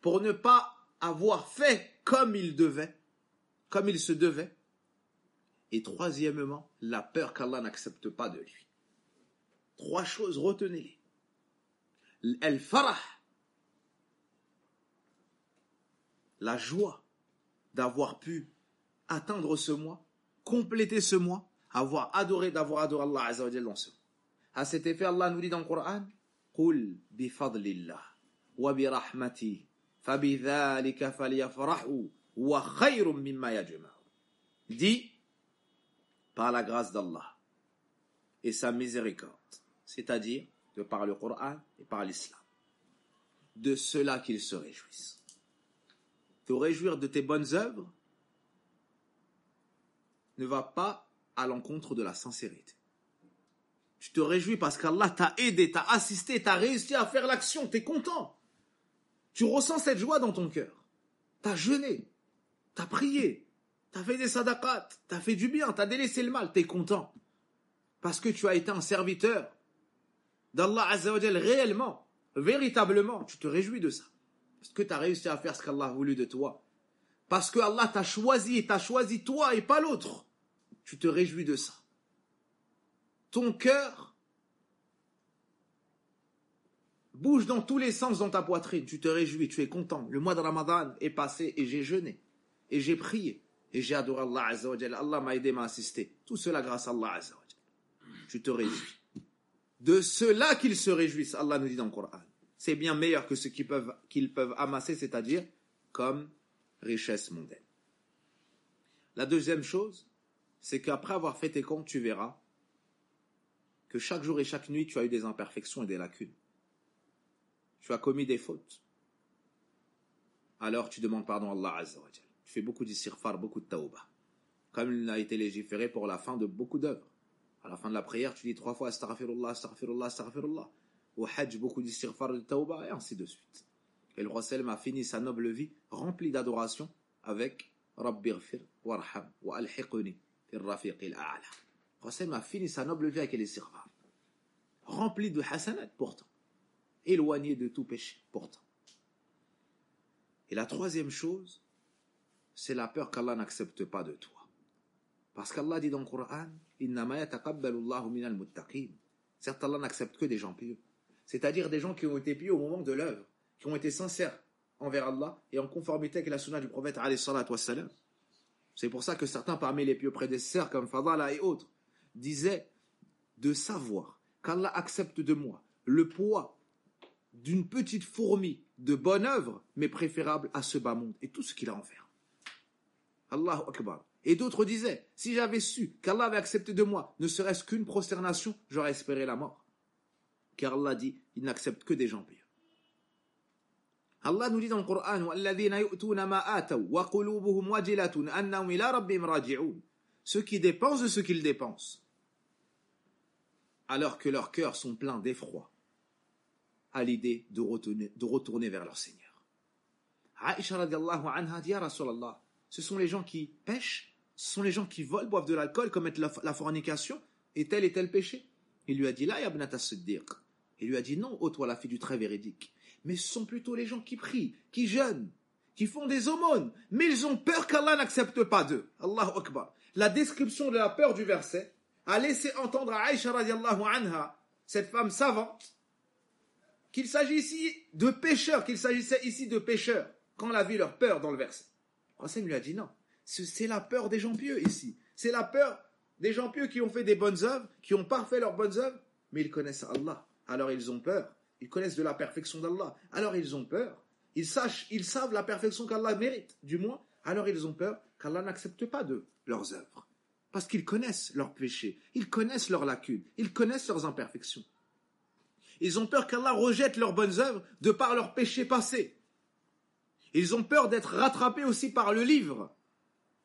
pour ne pas avoir fait comme il se devait, et troisièmement, la peur qu'Allah n'accepte pas de lui. Trois choses, retenez-les. Al-farah, la joie d'avoir pu atteindre ce mois, compléter ce mois, d'avoir adoré Allah Azza wa Jal dans ce mois. À cet effet, Allah nous dit dans le Coran, قُلْ بِفَضْلِ اللَّهِ وَبِرَحْمَتِهِ فَبِذَلِكَ فَلْيَفْرَحُوا وَخَيْرٌ مِّمَّا يَجْمَعُونَ. Dit, par la grâce d'Allah et sa miséricorde, c'est-à-dire de par le Coran et par l'Islam, de cela qu'ils se réjouissent. Te réjouir de tes bonnes œuvres ne va pas à l'encontre de la sincérité. Tu te réjouis parce qu'Allah t'a aidé, t'a assisté, t'a réussi à faire l'action, t'es content. Tu ressens cette joie dans ton cœur. T'as jeûné, t'as prié, t'as fait des sadaqat, t'as fait du bien, t'as délaissé le mal, t'es content. Parce que tu as été un serviteur d'Allah Azza wa Jal réellement, véritablement, tu te réjouis de ça. Parce que t'as réussi à faire ce qu'Allah a voulu de toi. Parce que Allah t'a choisi toi et pas l'autre. Tu te réjouis de ça. Ton cœur bouge dans tous les sens dans ta poitrine. Tu te réjouis, tu es content. Le mois de Ramadan est passé et j'ai jeûné. Et j'ai prié. Et j'ai adoré Allah Azza wa Jal. Allah m'a aidé, m'a assisté. Tout cela grâce à Allah Azza wa Jal. Tu te réjouis. De cela qu'ils se réjouissent, Allah nous dit dans le Coran. C'est bien meilleur que ce qu'ils peuvent amasser, c'est-à-dire comme richesse mondaine. La deuxième chose, c'est qu'après avoir fait tes comptes, tu verras que chaque jour et chaque nuit, tu as eu des imperfections et des lacunes. Tu as commis des fautes. Alors tu demandes pardon à Allah Azza wa Jal. Tu fais beaucoup d'istighfar, beaucoup de tawbah. Comme il a été légiféré pour la fin de beaucoup d'œuvres. À la fin de la prière, tu dis 3 fois astaghfirullah, astaghfirullah, astaghfirullah. Au Hajj, beaucoup d'istighfar, de tawbah, et ainsi de suite. Et le roi Salem a fini sa noble vie remplie d'adoration avec Rabbi ghfir warham wa alhiquni fil rafiqil a'la. Le roi Salem a fini sa noble vie avec l'istighfar. Rempli de hasanat pourtant. Éloigné de tout péché pourtant. Et la troisième chose, c'est la peur qu'Allah n'accepte pas de toi. Parce qu'Allah dit dans le Coran, innama yataqabbalu Allahu minal muttaqin. Certes, Allah n'accepte que des gens pieux. C'est-à-dire des gens qui ont été pieux au moment de l'œuvre, qui ont été sincères envers Allah et en conformité avec la sunna du prophète alayhi salatu wassalam. C'est pour ça que certains parmi les pieux prédécesseurs, comme Fadala et autres, disaient de savoir qu'Allah accepte de moi le poids d'une petite fourmi de bonne œuvre, mais préférable à ce bas monde et tout ce qu'il a en faire. Allahu Akbar. Et d'autres disaient, si j'avais su qu'Allah avait accepté de moi, ne serait-ce qu'une prosternation, j'aurais espéré la mort. Car Allah dit, il n'accepte que des gens pieux. Allah nous dit dans le Coran, ceux qui dépensent de ce qu'ils dépensent, alors que leurs cœurs sont pleins d'effroi à l'idée de retourner vers leur Seigneur. Aïcha radiallahu anha dit, ya Rasulallah, ce sont les gens qui pêchent, ce sont les gens qui volent, boivent de l'alcool, commettent la fornication et tel péché. Il lui a dit, la yabnat as-siddiq. Il lui a dit, non, ô toi la fille du très véridique. Mais ce sont plutôt les gens qui prient, qui jeûnent, qui font des aumônes, mais ils ont peur qu'Allah n'accepte pas d'eux. Allahu Akbar. La description de la peur du verset a laissé entendre à Aïcha radiallahu anha, cette femme savante, qu'il s'agissait de pécheurs, quand elle a vu leur peur dans le verset. Rasim lui a dit non, c'est la peur des gens pieux ici. C'est la peur des gens pieux qui ont fait des bonnes œuvres, qui ont parfait leurs bonnes œuvres, mais ils connaissent Allah. Alors ils ont peur. Ils connaissent de la perfection d'Allah. Alors ils ont peur. Ils savent la perfection qu'Allah mérite, du moins. Alors ils ont peur qu'Allah n'accepte pas de leurs œuvres. Parce qu'ils connaissent leurs péchés, ils connaissent leurs lacunes, ils connaissent leurs imperfections. Ils ont peur qu'Allah rejette leurs bonnes œuvres de par leurs péchés passés. Ils ont peur d'être rattrapés aussi par le livre.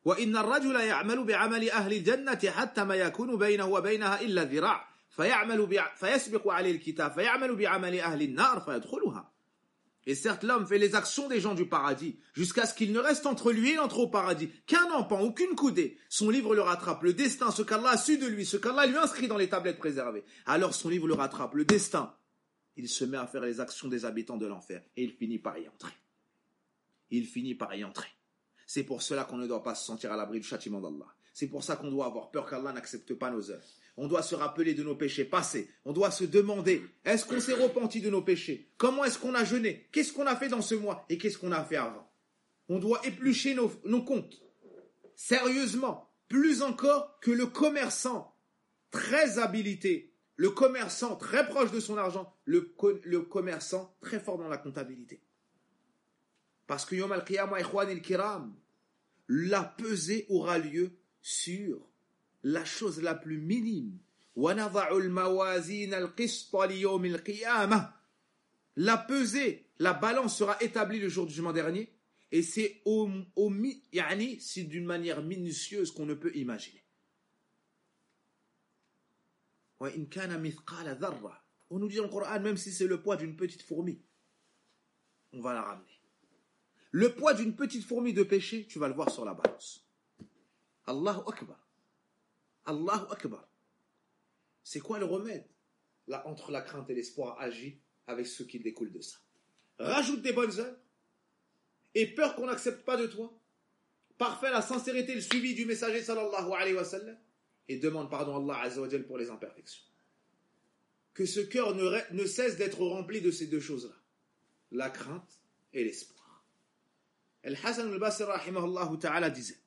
وَإِنَّ الرَّجُلَ يَعْمَلُ بِعَمَلِ أَهْلِ الْجَنَّةِ حَتَّى مَا يَكُونُ بَيْنَهُ وَبَيْنَهَا إِلَّا ذِرَاعٌ فيسبق عليه الكتاب فيعمل بعمل أهل النار فيدخلها. Et certes, l'homme fait les actions des gens du paradis, jusqu'à ce qu'il ne reste entre lui et l'entrée au paradis qu'un empan ou qu'une coudée. Son livre le rattrape, le destin, ce qu'Allah a su de lui, ce qu'Allah lui inscrit dans les tablettes préservées. Alors son livre le rattrape, le destin. Il se met à faire les actions des habitants de l'enfer, et il finit par y entrer. C'est pour cela qu'on ne doit pas se sentir à l'abri du châtiment d'Allah. C'est pour ça qu'on doit avoir peur qu'Allah n'accepte pas nos œuvres. On doit se rappeler de nos péchés passés. On doit se demander, est-ce qu'on s'est repenti de nos péchés? Comment est-ce qu'on a jeûné? Qu'est-ce qu'on a fait dans ce mois? Et qu'est-ce qu'on a fait avant? On doit éplucher nos comptes. Sérieusement, plus encore que le commerçant très habilité, le commerçant très proche de son argent, le commerçant très fort dans la comptabilité. Parce que Yom al-Qiyamah, ikhwan il-Kiram, la pesée aura lieu sur la chose la plus minime. La pesée, la balance sera établie le jour du jugement dernier, et c'est c'est d'une manière minutieuse qu'on ne peut imaginer. On nous dit dans le Coran, même si c'est le poids d'une petite fourmi, on va la ramener. Le poids d'une petite fourmi de péché, tu vas le voir sur la balance. Allahu Akbar. Allahu Akbar. C'est quoi le remède? Là, entre la crainte et l'espoir, agis avec ce qui découle de ça. Rajoute des bonnes œuvres et peur qu'on n'accepte pas de toi. Parfait la sincérité, le suivi du messager sallallahu alayhi wa sallam et demande pardon à Allah azza wa jal pour les imperfections. Que ce cœur ne cesse d'être rempli de ces deux choses-là. La crainte et l'espoir. Al-Hasan al-Basri rahimahullah ta'ala disait,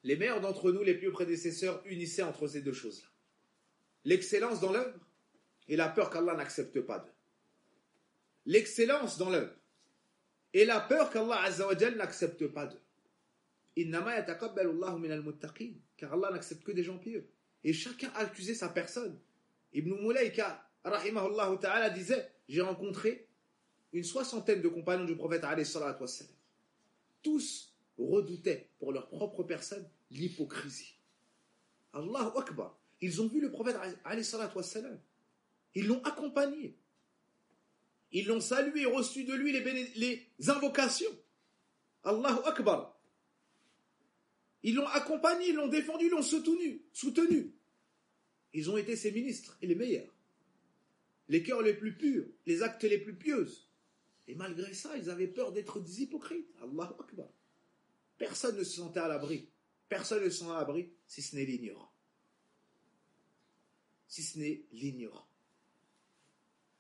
les meilleurs d'entre nous, les pieux prédécesseurs, unissaient entre ces deux choses-là. L'excellence dans l'œuvre et la peur qu'Allah n'accepte pas d'eux. L'excellence dans l'œuvre et la peur qu'Allah azza wa jal n'accepte pas d'eux. Innama yataqabbalu Allahu min al-muttaqin, car Allah n'accepte que des gens pieux. Et chacun a accusé sa personne. Ibn Mulayka rahimahullah ta'ala disait, j'ai rencontré une 60aine de compagnons du prophète alayhi salatu wassalam. Tous redoutaient pour leur propre personne l'hypocrisie. Allahu Akbar. Ils ont vu le prophète alayhi salatu wassalam. Ils l'ont accompagné. Ils l'ont salué et reçu de lui les invocations. Allahu Akbar. Ils l'ont accompagné, ils l'ont défendu, ils l'ont soutenu. Ils ont été ses ministres et les meilleurs. Les cœurs les plus purs, les actes les plus pieuses. Et malgré ça, ils avaient peur d'être des hypocrites. Allahu Akbar. Personne ne se sentait à l'abri. Personne ne se sent à l'abri si ce n'est l'ignorant.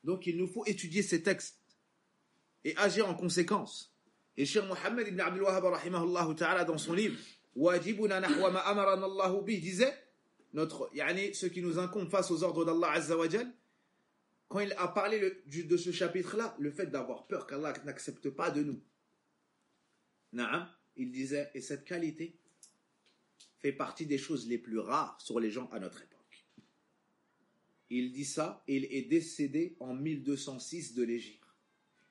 Donc il nous faut étudier ces textes et agir en conséquence. Et Cheikh Mohammed ibn Abdul Wahhab rahimahullah ta'ala dans son livre wajibuna nahwa ma amarana Allah bi, disait ce qui nous incombe face aux ordres d'Allah Azza wa Jal, quand il a parlé de ce chapitre-là, le fait d'avoir peur qu'Allah n'accepte pas de nous. Na'am, il disait, et cette qualité fait partie des choses les plus rares sur les gens à notre époque. Il dit ça, il est décédé en 1206 de l'Hégire.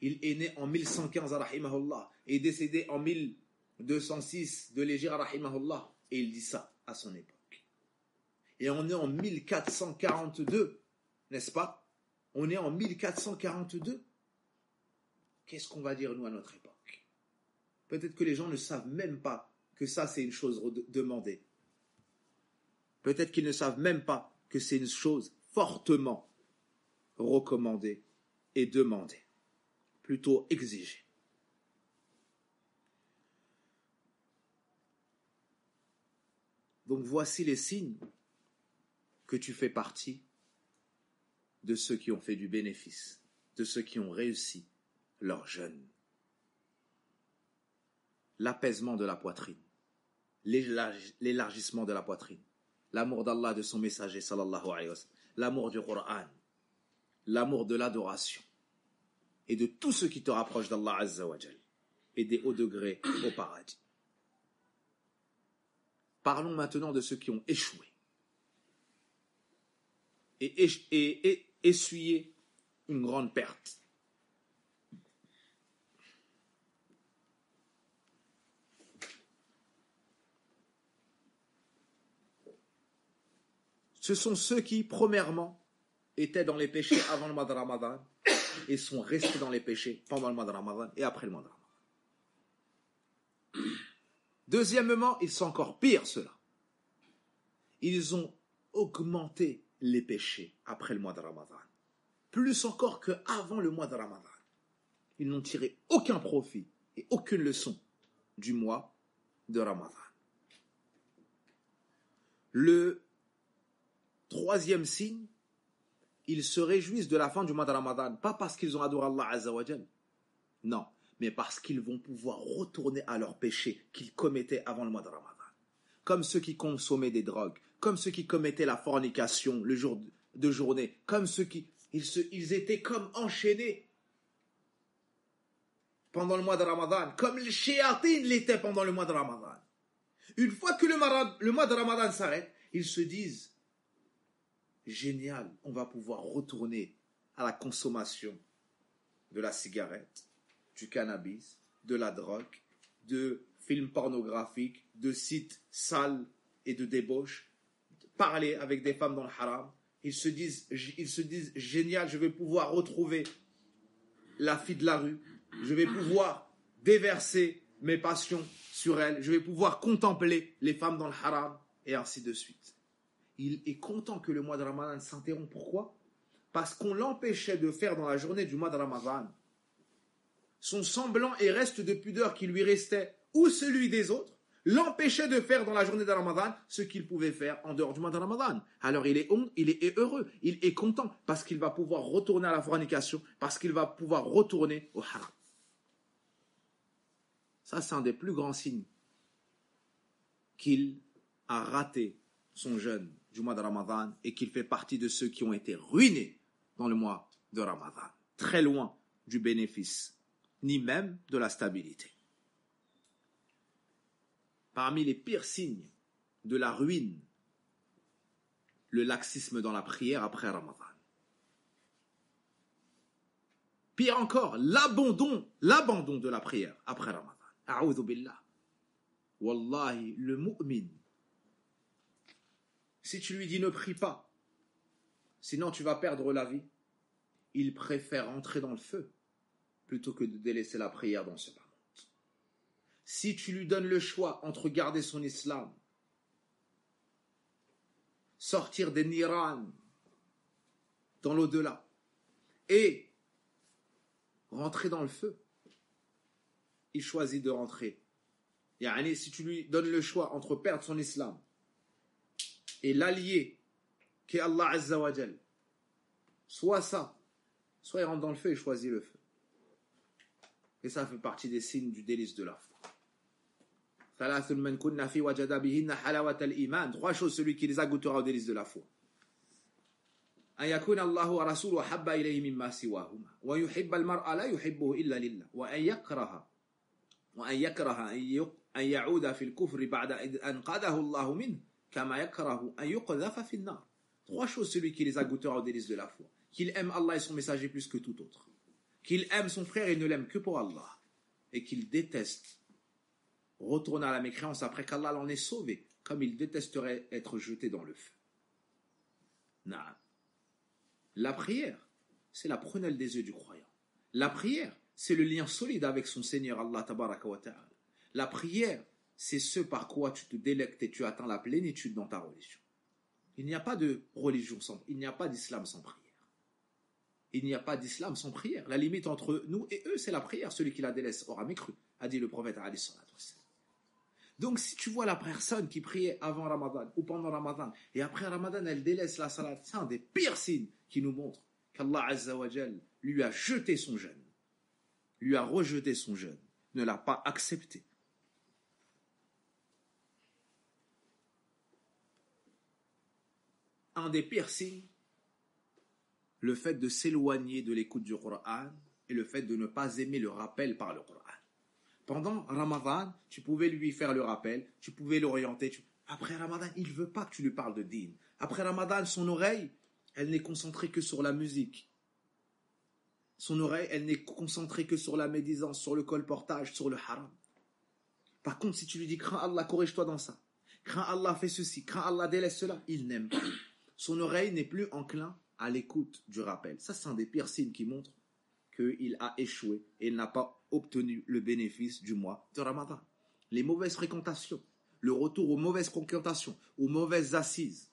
Il est né en 1115, rahimahullah, et décédé en 1206 de l'Hégire, rahimahullah, et il dit ça à son époque. Et on est en 1442, n'est-ce pas? On est en 1442. Qu'est-ce qu'on va dire, nous, à notre époque? Peut-être que les gens ne savent même pas que ça, c'est une chose demandée. Peut-être qu'ils ne savent même pas que c'est une chose fortement recommandée et demandée. Plutôt exigée. Donc voici les signes que tu fais partie de ceux qui ont fait du bénéfice, de ceux qui ont réussi leur jeûne. L'apaisement de la poitrine, l'élargissement de la poitrine, l'amour d'Allah, de son messager, sallallahu alayhi wa sallam, l'amour du Coran, l'amour de l'adoration et de tout ce qui te rapproche d'Allah Azza wa Jal et des hauts degrés au paradis. Parlons maintenant de ceux qui ont échoué et essuyé une grande perte. Ce sont ceux qui, premièrement, étaient dans les péchés avant le mois de Ramadan et sont restés dans les péchés pendant le mois de Ramadan et après le mois de Ramadan. Deuxièmement, ils sont encore pires, ceux-là. Ils ont augmenté les péchés après le mois de Ramadan. Plus encore qu'avant le mois de Ramadan. Ils n'ont tiré aucun profit et aucune leçon du mois de Ramadan. Le troisième signe, ils se réjouissent de la fin du mois de Ramadan, pas parce qu'ils ont adoré Allah Azza wa Jal, non, mais parce qu'ils vont pouvoir retourner à leurs péchés qu'ils commettaient avant le mois de Ramadan. Comme ceux qui consommaient des drogues, comme ceux qui commettaient la fornication le jour de journée, comme ceux qui... Ils étaient comme enchaînés pendant le mois de Ramadan, comme les shéatines l'étaient pendant le mois de Ramadan. Une fois que le mois de Ramadan s'arrête, ils se disent, génial, on va pouvoir retourner à la consommation de la cigarette, du cannabis, de la drogue, de films pornographiques, de sites sales et de débauche, parler avec des femmes dans le haram. Ils se disent, génial, je vais pouvoir retrouver la fille de la rue, je vais pouvoir déverser mes passions sur elle, je vais pouvoir contempler les femmes dans le haram, et ainsi de suite. Il est content que le mois de Ramadan s'interrompt. Pourquoi? Parce qu'on l'empêchait de faire dans la journée du mois de Ramadan son semblant et reste de pudeur qui lui restait, ou celui des autres, l'empêchait de faire dans la journée de Ramadan ce qu'il pouvait faire en dehors du mois de Ramadan. Alors il est heureux, il est content, parce qu'il va pouvoir retourner à la fornication, parce qu'il va pouvoir retourner au haram. Ça, c'est un des plus grands signes qu'il a raté son jeûne du mois de Ramadan et qu'il fait partie de ceux qui ont été ruinés dans le mois de Ramadan, très loin du bénéfice, ni même de la stabilité. Parmi les pires signes de la ruine, le laxisme dans la prière après Ramadan. Pire encore, l'abandon de la prière après Ramadan. A'udhu billah. Wallahi, le mu'min, si tu lui dis ne prie pas, sinon tu vas perdre la vie, il préfère entrer dans le feu plutôt que de délaisser la prière dans ce bas monde. Si tu lui donnes le choix entre garder son islam, sortir des niran dans l'au-delà et rentrer dans le feu, il choisit de rentrer. Yani, si tu lui donnes le choix entre perdre son islam et l'allié qui est Allah Azza wa Jal, soit ça, soit il rentre dans le feu et choisit le feu. Et ça fait partie des signes du délice de la foi. ثلاث من كنا في وجد بهن حلاوة الإيمان. Trois choses, celui qui les a goûtera aux délices de la foi. أن يكون الله ورسوله أحب إليه مما سواهما ويحب المرء لا يحبه إلا لله وأن يكره أن يعود في الكفر بعد أن أنقذه الله منه كما يكره أن يقذف في النار. Trois choses, celui qui les a goûtera aux délices de la foi. Qu'il aime Allah et son messager plus que tout autre. Qu'il aime son frère et ne l'aime que pour Allah. Et qu'il déteste retourner à la mécréance après qu'Allah l'en ait sauvé, comme il détesterait être jeté dans le feu. Naam. La prière, c'est la prunelle des yeux du croyant. La prière, c'est le lien solide avec son Seigneur Allah tabaraka wa ta'ala. La prière, c'est ce par quoi tu te délectes et tu atteins la plénitude dans ta religion. Il n'y a pas de religion il n'y a pas d'islam sans prière. Il n'y a pas d'islam sans prière. La limite entre nous et eux, c'est la prière. Celui qui la délaisse aura mécru, a dit le prophète alayhi salatu wassalam. Donc si tu vois la personne qui priait avant Ramadan ou pendant Ramadan et après Ramadan elle délaisse la salat, c'est un des pires signes qui nous montre qu'Allah Azza wa Jal lui a jeté son jeûne, lui a rejeté son jeûne, ne l'a pas accepté. Un des pires signes, le fait de s'éloigner de l'écoute du Coran et le fait de ne pas aimer le rappel par le Coran. Pendant Ramadan, tu pouvais lui faire le rappel, tu pouvais l'orienter. Après Ramadan, il ne veut pas que tu lui parles de din. Après Ramadan, son oreille, elle n'est concentrée que sur la musique. Son oreille, elle n'est concentrée que sur la médisance, sur le colportage, sur le haram. Par contre, si tu lui dis, crains Allah, corrige-toi dans ça. Crains Allah, fais ceci. Crains Allah, délaisse cela. Il n'aime pas. Son oreille n'est plus enclin à l'écoute du rappel. Ça, c'est un des pires signes qui montre qu'il a échoué et il n'a pas obtenu le bénéfice du mois de Ramadan. Les mauvaises fréquentations, le retour aux mauvaises fréquentations, aux mauvaises assises,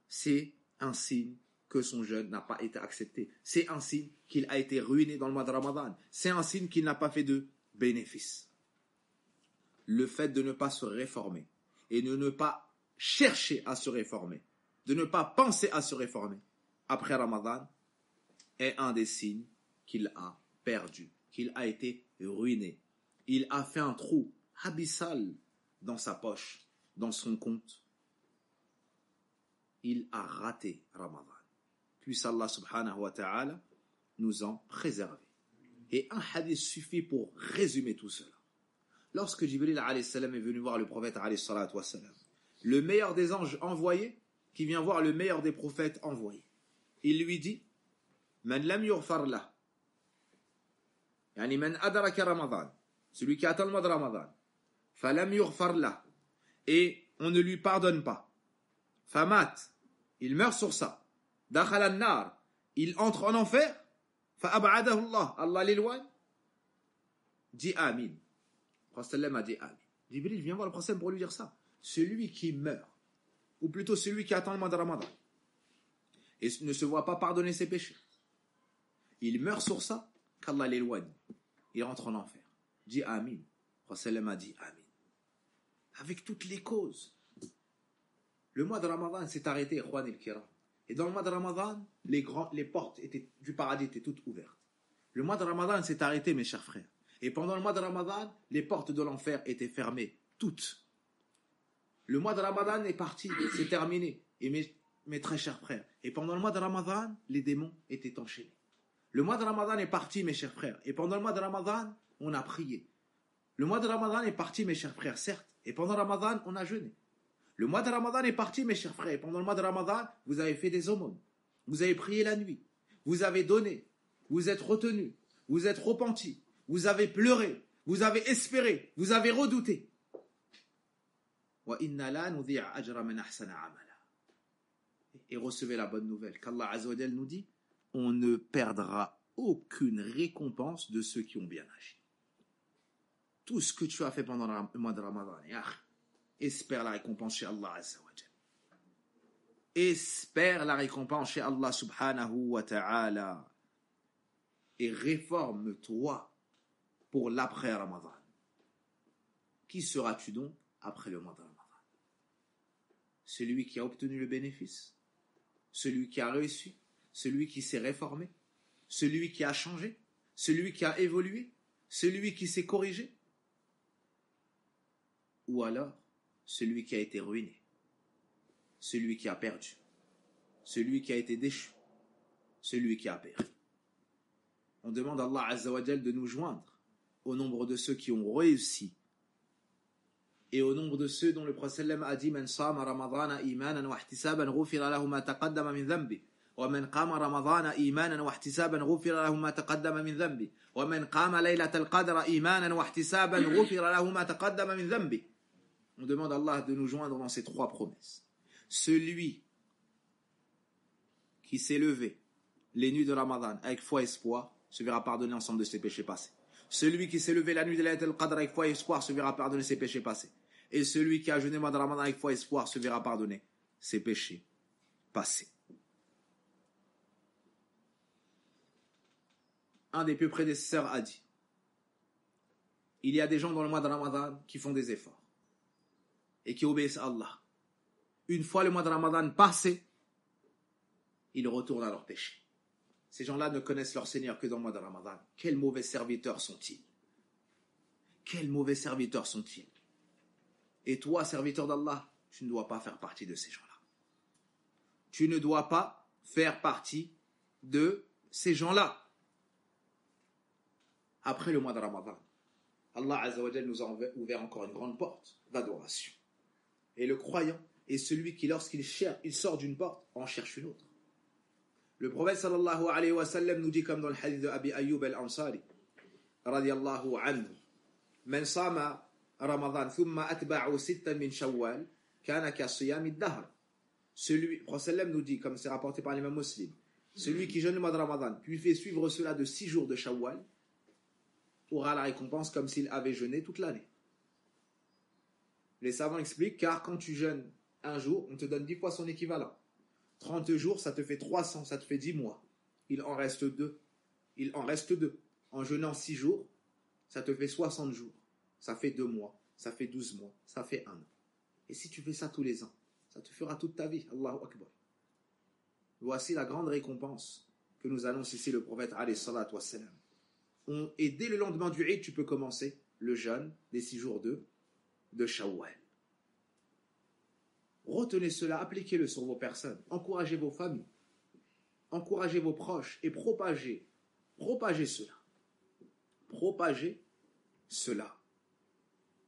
c'est un signe que son jeûne n'a pas été accepté. C'est un signe qu'il a été ruiné dans le mois de Ramadan. C'est un signe qu'il n'a pas fait de bénéfice. Le fait de ne pas se réformer et de ne pas chercher à se réformer, de ne pas penser à se réformer après Ramadan est un des signes qu'il a perdu, qu'il a été ruiné. Il a fait un trou abyssal dans sa poche, dans son compte. Il a raté Ramadan. Puisse Allah subhanahu wa ta'ala nous en préserver. Et un hadith suffit pour résumer tout cela. Lorsque Jibril alayhi salam est venu voir le prophète alayhi salatu wassalam, le meilleur des anges envoyés, qui vient voir le meilleur des prophètes envoyés, il lui dit Man lam yughfar lah, yani man adraka Ramadan, celui qui atteint le mois de Ramadan, falam yughfar lah, et on ne lui pardonne pas, famat, il meurt sur ça, dakhala an-nar, il entre en enfer, fa'ab'adahu Allah, Allah l'éloigne, dit Amin. Le prophète a dit Amin. Jibril vient voir le prophète pour lui dire ça. Celui qui meurt, ou plutôt celui qui attend le mois de Ramadan, et ne se voit pas pardonner ses péchés, il meurt sur ça, qu'Allah l'éloigne. Il rentre en enfer. Dis Amin. Le prophète a dit Amin. Avec toutes les causes. Le mois de Ramadan s'est arrêté, Ikhwan el-Kiram. Et dans le mois de Ramadan, les portes du paradis étaient toutes ouvertes. Le mois de Ramadan s'est arrêté, mes chers frères. Et pendant le mois de Ramadan, les portes de l'enfer étaient fermées, toutes. Le mois de Ramadan est parti, c'est terminé. Et mes très chers frères, et pendant le mois de Ramadan, les démons étaient enchaînés. Le mois de Ramadan est parti, mes chers frères, et pendant le mois de Ramadan, on a prié. Le mois de Ramadan est parti, mes chers frères, certes, et pendant Ramadan, on a jeûné. Le mois de Ramadan est parti, mes chers frères, et pendant le mois de Ramadan, vous avez fait des aumônes, vous avez prié la nuit, vous avez donné, vous êtes retenus, vous êtes repentis, vous avez pleuré, vous avez espéré, vous avez redouté. Et recevez la bonne nouvelle qu'Allah Azza wa Jal nous dit, on ne perdra aucune récompense de ceux qui ont bien agi. Tout ce que tu as fait pendant le mois de Ramadan, espère la récompense chez Allah Azza wa Jal. Espère la récompense chez Allah subhanahu wa ta'ala. Et réforme-toi pour l'après-Ramadan. Qui seras-tu donc après le mois de Ramadan? Celui qui a obtenu le bénéfice, celui qui a réussi, celui qui s'est réformé, celui qui a changé, celui qui a évolué, celui qui s'est corrigé. ou alors celui qui a été ruiné, celui qui a perdu, celui qui a été déchu, celui qui a péri. On demande à Allah Azza wa Jal de nous joindre au nombre de ceux qui ont réussi et au nombre de ceux dont le prophète a dit Man sama ramadana imanan wa ihtisaban ghufira lahu ma taqaddama min dhanbi wa man qama ramadana imanan wa ihtisaban ghufira lahu ma taqaddama min dhanbi wa man qama laylatal qadra imanan wa ihtisaban ghufira lahu ma taqaddama min dhanbi. On demande à Allah de nous joindre dans ces trois promesses. Celui qui s'est levé les nuits de Ramadan avec foi et espoir se verra pardonner l'ensemble de ses péchés passés. Celui qui s'est levé la nuit de Laylatul Qadr avec foi et espoir se verra pardonner ses péchés passés. Et celui qui a jeûné le mois de Ramadan avec foi et espoir se verra pardonner ses péchés passés. Un des plus prédécesseurs a dit, il y a des gens dans le mois de Ramadan qui font des efforts et qui obéissent à Allah. Une fois le mois de Ramadan passé, ils retournent à leurs péchés. Ces gens-là ne connaissent leur Seigneur que dans le mois de Ramadan. Quels mauvais serviteurs sont-ils? Quels mauvais serviteurs sont-ils? Et toi, serviteur d'Allah, tu ne dois pas faire partie de ces gens-là. Tu ne dois pas faire partie de ces gens-là. Après le mois de Ramadan, Allah Azza wa Jal nous a ouvert encore une grande porte d'adoration. Et le croyant est celui qui, lorsqu'il cherche, il sort d'une porte, en cherche une autre. Le prophète sallallahu alayhi wa sallam nous dit, comme dans le hadith de Abi Ayyub al-Ansari, radiyallahu anhu, Man sama Ramadan thumma atba'u sittan min Shawwal, kana ka siyam ad-dahr. Le prophète sallam nous dit, comme c'est rapporté par l'imam Muslim, celui qui jeûne le mois de Ramadan, puis fait suivre cela de 6 jours de Shawwal, aura la récompense comme s'il avait jeûné toute l'année. Les savants expliquent, car quand tu jeûnes un jour, on te donne 10 fois son équivalent. 30 jours, ça te fait 300, ça te fait 10 mois. Il en reste 2. En jeûnant 6 jours, ça te fait 60 jours. Ça fait 2 mois, ça fait 12 mois, ça fait 1 an. Et si tu fais ça tous les ans, ça te fera toute ta vie. Allahu Akbar. Voici la grande récompense que nous annonce ici le prophète alayhi salatu wassalam. Et dès le lendemain du Eid, tu peux commencer le jeûne des 6 jours de Shawwal. Retenez cela, appliquez-le sur vos personnes, encouragez vos familles, encouragez vos proches et propagez cela,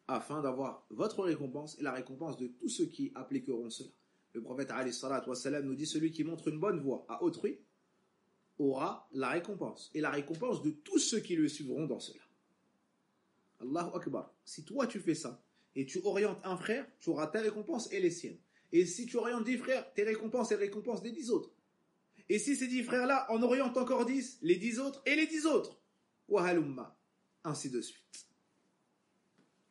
afin d'avoir votre récompense et la récompense de tous ceux qui appliqueront cela. Le prophète alayhi salatu wassalam nous dit, celui qui montre une bonne voie à autrui aura la récompense, et la récompense de tous ceux qui le suivront dans cela. Allahu Akbar. Si toi tu fais ça, et tu orientes un frère, tu auras ta récompense et les siennes. Et si tu orientes 10 frères, tes récompenses et les récompenses des 10 autres. Et si ces 10 frères-là en orientent encore 10, les 10 autres et les 10 autres. Wahalumma. Ainsi de suite.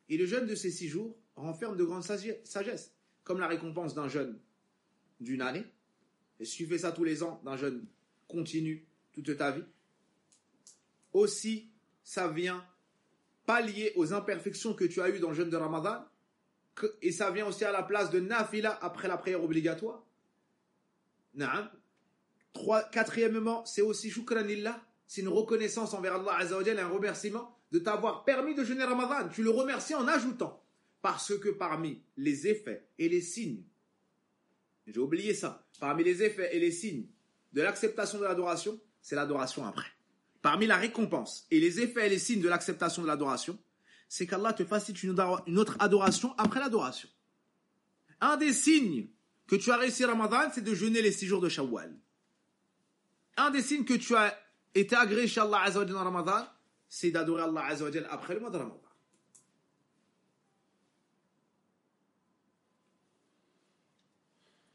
Et le jeûne de ces 6 jours renferme de grandes sagesse, comme la récompense d'un jeûne d'une année. Et si tu fais ça tous les ans, d'un jeûne continu toute ta vie, aussi ça vient pallier aux imperfections que tu as eues dans le jeûne de Ramadan, et ça vient aussi à la place de nafila après la prière obligatoire. Naam. Quatrièmement, c'est aussi shukran lillah, c'est une reconnaissance envers Allah Azza wa Jalla, un remerciement de t'avoir permis de jeûner Ramadan. Tu le remercies en ajoutant, parce que parmi les effets et les signes, j'ai oublié ça, parmi les effets et les signes de l'acceptation de l'adoration, c'est l'adoration après. Parmi la récompense et les effets et les signes de l'acceptation de l'adoration, c'est qu'Allah te facilite une autre adoration après l'adoration. Un des signes que tu as réussi Ramadan, c'est de jeûner les 6 jours de Shawwal. Un des signes que tu as été agréé chez Allah Azza wa Jalla dans Ramadan, c'est d'adorer Allah Azza wa Jalla après le mois de Ramadan.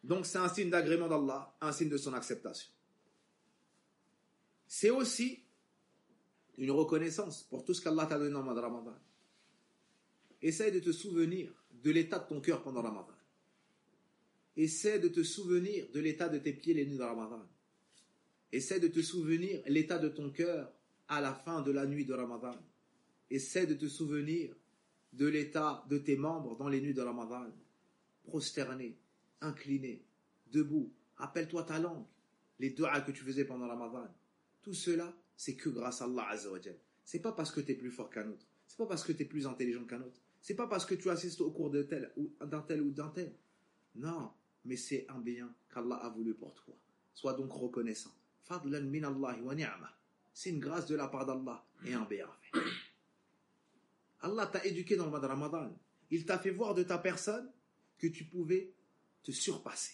Donc c'est un signe d'agrément d'Allah, un signe de son acceptation. C'est aussi une reconnaissance pour tout ce qu'Allah t'a donné dans le mois de Ramadan. Essaye de te souvenir de l'état de ton cœur pendant Ramadan. Essaie de te souvenir de l'état de tes pieds les nuits de Ramadan. Essaie de te souvenir l'état de ton cœur à la fin de la nuit de Ramadan. Essaie de te souvenir de l'état de tes membres dans les nuits de Ramadan. Prosterné, incliné, debout. Rappelle-toi ta langue, les du'as que tu faisais pendant Ramadan. Tout cela, c'est que grâce à Allah Azza wa Jal. C'est pas parce que tu es plus fort qu'un autre. C'est pas parce que tu es plus intelligent qu'un autre. C'est pas parce que tu assistes au cours d'un tel ou d'un tel. Non, mais c'est un bien qu'Allah a voulu pour toi. Sois donc reconnaissant. Fadlan min Allah wa ni'ma. C'est une grâce de la part d'Allah et un bienfait. Allah t'a éduqué dans le mois de Ramadan. Il t'a fait voir de ta personne que tu pouvais te surpasser.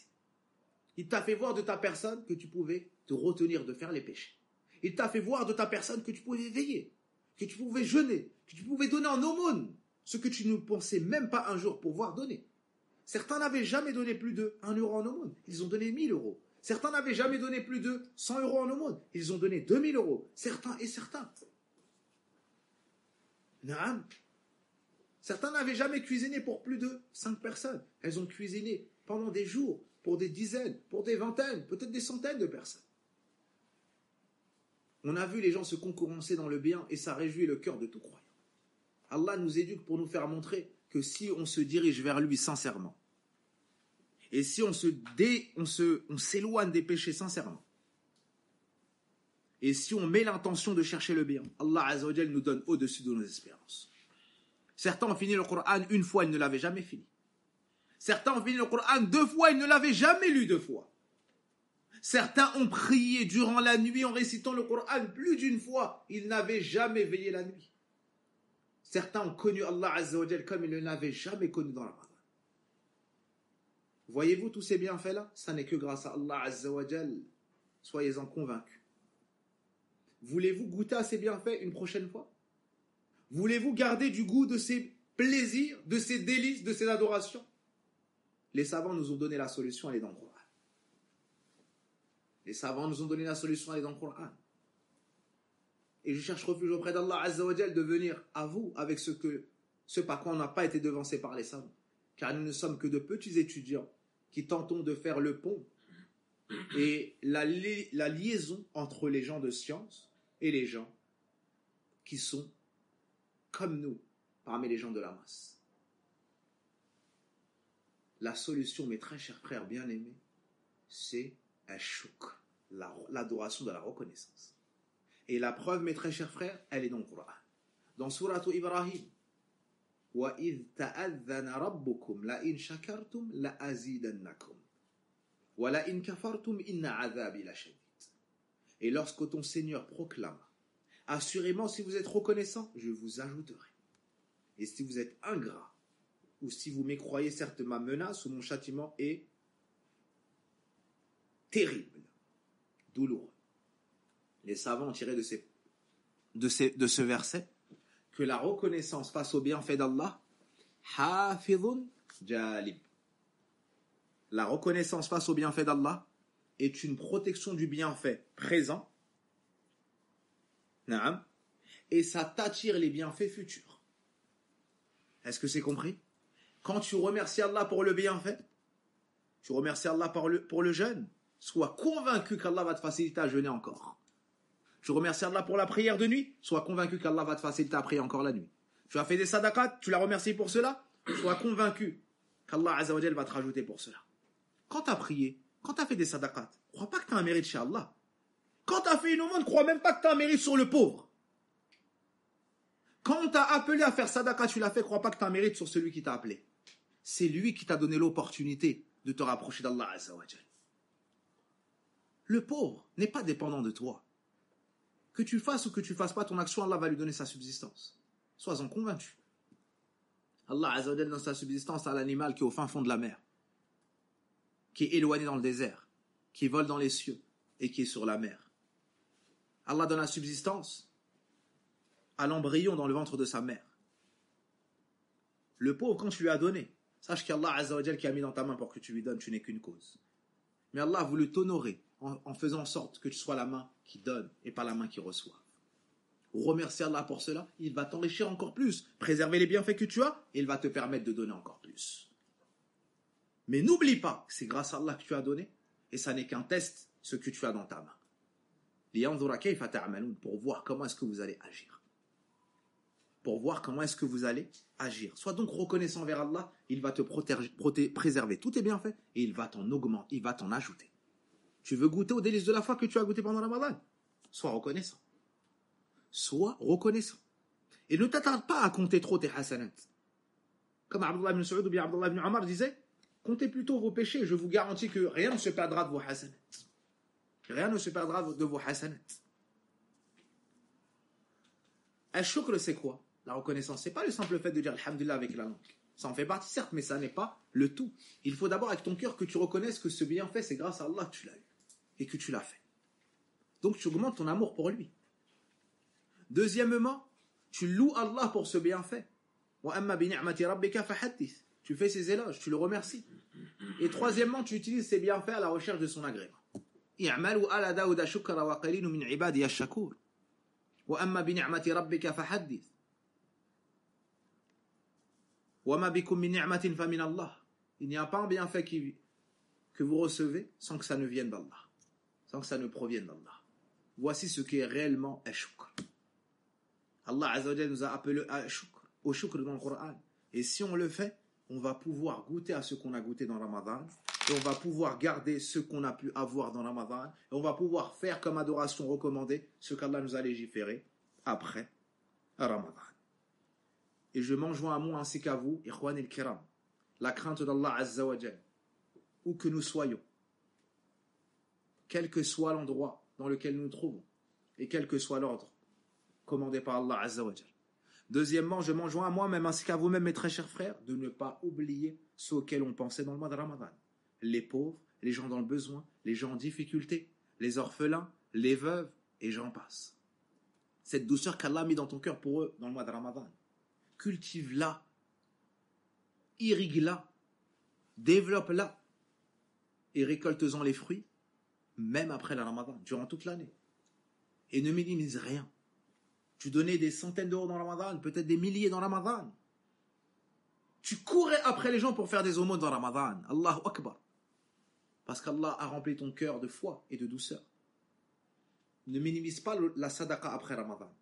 Il t'a fait voir de ta personne que tu pouvais te retenir de faire les péchés. Il t'a fait voir de ta personne que tu pouvais veiller, que tu pouvais jeûner, que tu pouvais donner en aumône ce que tu ne pensais même pas un jour pouvoir donner. Certains n'avaient jamais donné plus de 1 euro en aumône. Ils ont donné 1000 euros. Certains n'avaient jamais donné plus de 100 euros en aumône. Ils ont donné 2000 euros. Certains et certains. Naam. Certains n'avaient jamais cuisiné pour plus de 5 personnes. Elles ont cuisiné pendant des jours, pour des dizaines, pour des vingtaines, peut-être des centaines de personnes. On a vu les gens se concurrencer dans le bien et ça réjouit le cœur de tout croyant. Allah nous éduque pour nous faire montrer que si on se dirige vers lui sincèrement, et si on s'éloigne des péchés sincèrement, et si on met l'intention de chercher le bien, Allah Azza wa Jal nous donne au-dessus de nos espérances. Certains ont fini le Coran une fois, ils ne l'avaient jamais fini. Certains ont fini le Coran 2 fois, ils ne l'avaient jamais lu 2 fois. Certains ont prié durant la nuit en récitant le Coran plus d'une fois, ils n'avaient jamais veillé la nuit. Certains ont connu Allah Azza wa Jal comme ils ne l'avaient jamais connu dans la Ramadan. Voyez-vous tous ces bienfaits-là? Ça n'est que grâce à Allah Azza wa Jal. Soyez-en convaincus. Voulez-vous goûter à ces bienfaits une prochaine fois? Voulez-vous garder du goût de ces plaisirs, de ces délices, de ces adorations? Les savants nous ont donné la solution, elle est dans le Coran. Les savants nous ont donné la solution, elle est dans le Coran. Et je cherche refuge auprès d'Allah Azza wa Jal de venir à vous avec ce par quoi on n'a pas été devancé par les savants. Car nous ne sommes que de petits étudiants qui tentons de faire le pont et la liaison entre les gens de science et les gens qui sont comme nous, parmi les gens de la masse. La solution, mes très chers frères bien-aimés, c'est al-shukr, l'adoration de la reconnaissance. Et la preuve, mes très chers frères, elle est dans le Coran. Dans Surah Ibrahim, وَإِذْ تَأَذَّنَ رَبُّكُمْ لَإِنْ شَكَرْتُمْ لَأَزِيدَنَّكُمْ وَلَإِنْ كَفَرْتُمْ إِنَّ عَذَابِي لَشَدِيدٌ. Et lorsque ton Seigneur proclame, assurément, si vous êtes reconnaissant, je vous ajouterai. Et si vous êtes ingrat, ou si vous mécroyez, certes, ma menace ou mon châtiment est terrible, douloureux. Les savants ont tiré de ce verset que la reconnaissance face au bienfait d'Allah, hafidhun jalib. La reconnaissance face au bienfait d'Allah est une protection du bienfait présent, naam, et ça t'attire les bienfaits futurs. Est-ce que c'est compris? Quand tu remercies Allah pour le bienfait, tu remercies Allah pour le jeûne, sois convaincu qu'Allah va te faciliter à jeûner encore. Tu remercies Allah pour la prière de nuit, sois convaincu qu'Allah va te faciliter à prier encore la nuit. Tu as fait des sadaqat, tu l'as remercié pour cela, sois convaincu qu'Allah Azza wa Jal va te rajouter pour cela. Quand tu as prié, quand tu as fait des sadaqat, crois pas que tu as un mérite chez Allah. Quand tu as fait une aumône, crois même pas que tu as un mérite sur le pauvre. Quand on t'a appelé à faire sadaqa, tu l'as fait, crois pas que tu as un mérite sur celui qui t'a appelé. C'est lui qui t'a donné l'opportunité de te rapprocher d'Allah Azza wa Jal. Le pauvre n'est pas dépendant de toi. Que tu fasses ou que tu fasses pas ton action, Allah va lui donner sa subsistance. Sois-en convaincu. Allah Azza wa Jal donne sa subsistance à l'animal qui est au fin fond de la mer, qui est éloigné dans le désert, qui vole dans les cieux et qui est sur la mer. Allah donne la subsistance à l'embryon dans le ventre de sa mère. Le pauvre, quand tu lui as donné, sache qu'Allah Azza wa Jal qui a mis dans ta main pour que tu lui donnes, tu n'es qu'une cause. Mais Allah a voulu t'honorer en faisant en sorte que tu sois la main qui donne et pas la main qui reçoit. Remercie Allah pour cela, il va t'enrichir encore plus, préserver les bienfaits que tu as et il va te permettre de donner encore plus. Mais n'oublie pas que c'est grâce à Allah que tu as donné et ça n'est qu'un test, ce que tu as dans ta main. Pour voir comment est-ce que vous allez agir. Pour voir comment est-ce que vous allez agir. Sois donc reconnaissant vers Allah, il va te préserver tous tes bienfaits et il va t'en augmenter, il va t'en ajouter. Tu veux goûter aux délices de la foi que tu as goûté pendant Ramadan? Sois reconnaissant. Sois reconnaissant. Et ne t'attarde pas à compter trop tes hasanats. Comme Abdullah ibn Saoud ou bien Abdullah ibn Omar disait, comptez plutôt vos péchés, je vous garantis que rien ne se perdra de vos hasanat. Rien ne se perdra de vos hasanat. Al-shukr, c'est quoi? La reconnaissance, c'est pas le simple fait de dire alhamdulillah avec la langue. Ça en fait partie, certes, mais ça n'est pas le tout. Il faut d'abord avec ton cœur que tu reconnaisses que ce bienfait, c'est grâce à Allah que tu l'as eu et que tu l'as fait. Donc tu augmentes ton amour pour lui. Deuxièmement, tu loues Allah pour ce bienfait. Tu fais ses éloges, tu le remercies. Et troisièmement, tu utilises ses bienfaits à la recherche de son agrément. Il n'y a pas un bienfait que vous recevez sans que ça ne vienne d'Allah, sans que ça ne provienne d'Allah. Voici ce qui est réellement al-shukr. Allah Azza wa Jalla nous a appelé au shukr dans le Coran. Et si on le fait, on va pouvoir goûter à ce qu'on a goûté dans Ramadan, et on va pouvoir garder ce qu'on a pu avoir dans Ramadan, et on va pouvoir faire comme adoration recommandée ce qu'Allah nous a légiféré après Ramadan. Et je m'en joins à moi ainsi qu'à vous, Ikhwan el-Kiram, la crainte d'Allah Azza wa Jalla, où que nous soyons, quel que soit l'endroit dans lequel nous nous trouvons, et quel que soit l'ordre commandé par Allah Azza wa Jalla. Deuxièmement, je m'en joins à moi-même ainsi qu'à vous-même, mes très chers frères, de ne pas oublier ceux auxquels on pensait dans le mois de Ramadan. Les pauvres, les gens dans le besoin, les gens en difficulté, les orphelins, les veuves, et j'en passe. Cette douceur qu'Allah a mis dans ton cœur pour eux dans le mois de Ramadan, cultive-la, irrigue-la, développe-la, et récolte-en les fruits, même après le Ramadan, durant toute l'année. Et ne minimise rien. Tu donnais des centaines d'euros dans Ramadan, peut-être des milliers dans Ramadan. Tu courais après les gens pour faire des aumônes dans Ramadan. Allahu Akbar. Parce qu'Allah a rempli ton cœur de foi et de douceur. Ne minimise pas la sadaqa après Ramadan.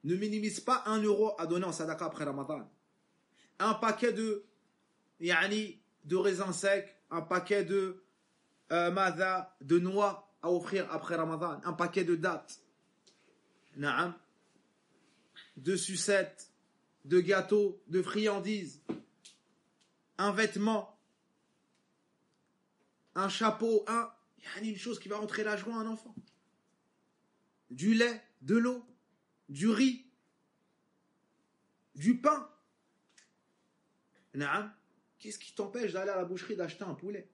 Ne minimise pas 1 euro à donner en sadaqa après Ramadan. Un paquet de raisins secs, un paquet de de noix à offrir après Ramadan, un paquet de dattes. Naam, de sucettes, de gâteaux, de friandises, un vêtement, un chapeau, une chose qui va rentrer la joie à un enfant. Du lait, de l'eau, du riz, du pain. Naam, qu'est-ce qui t'empêche d'aller à la boucherie d'acheter un poulet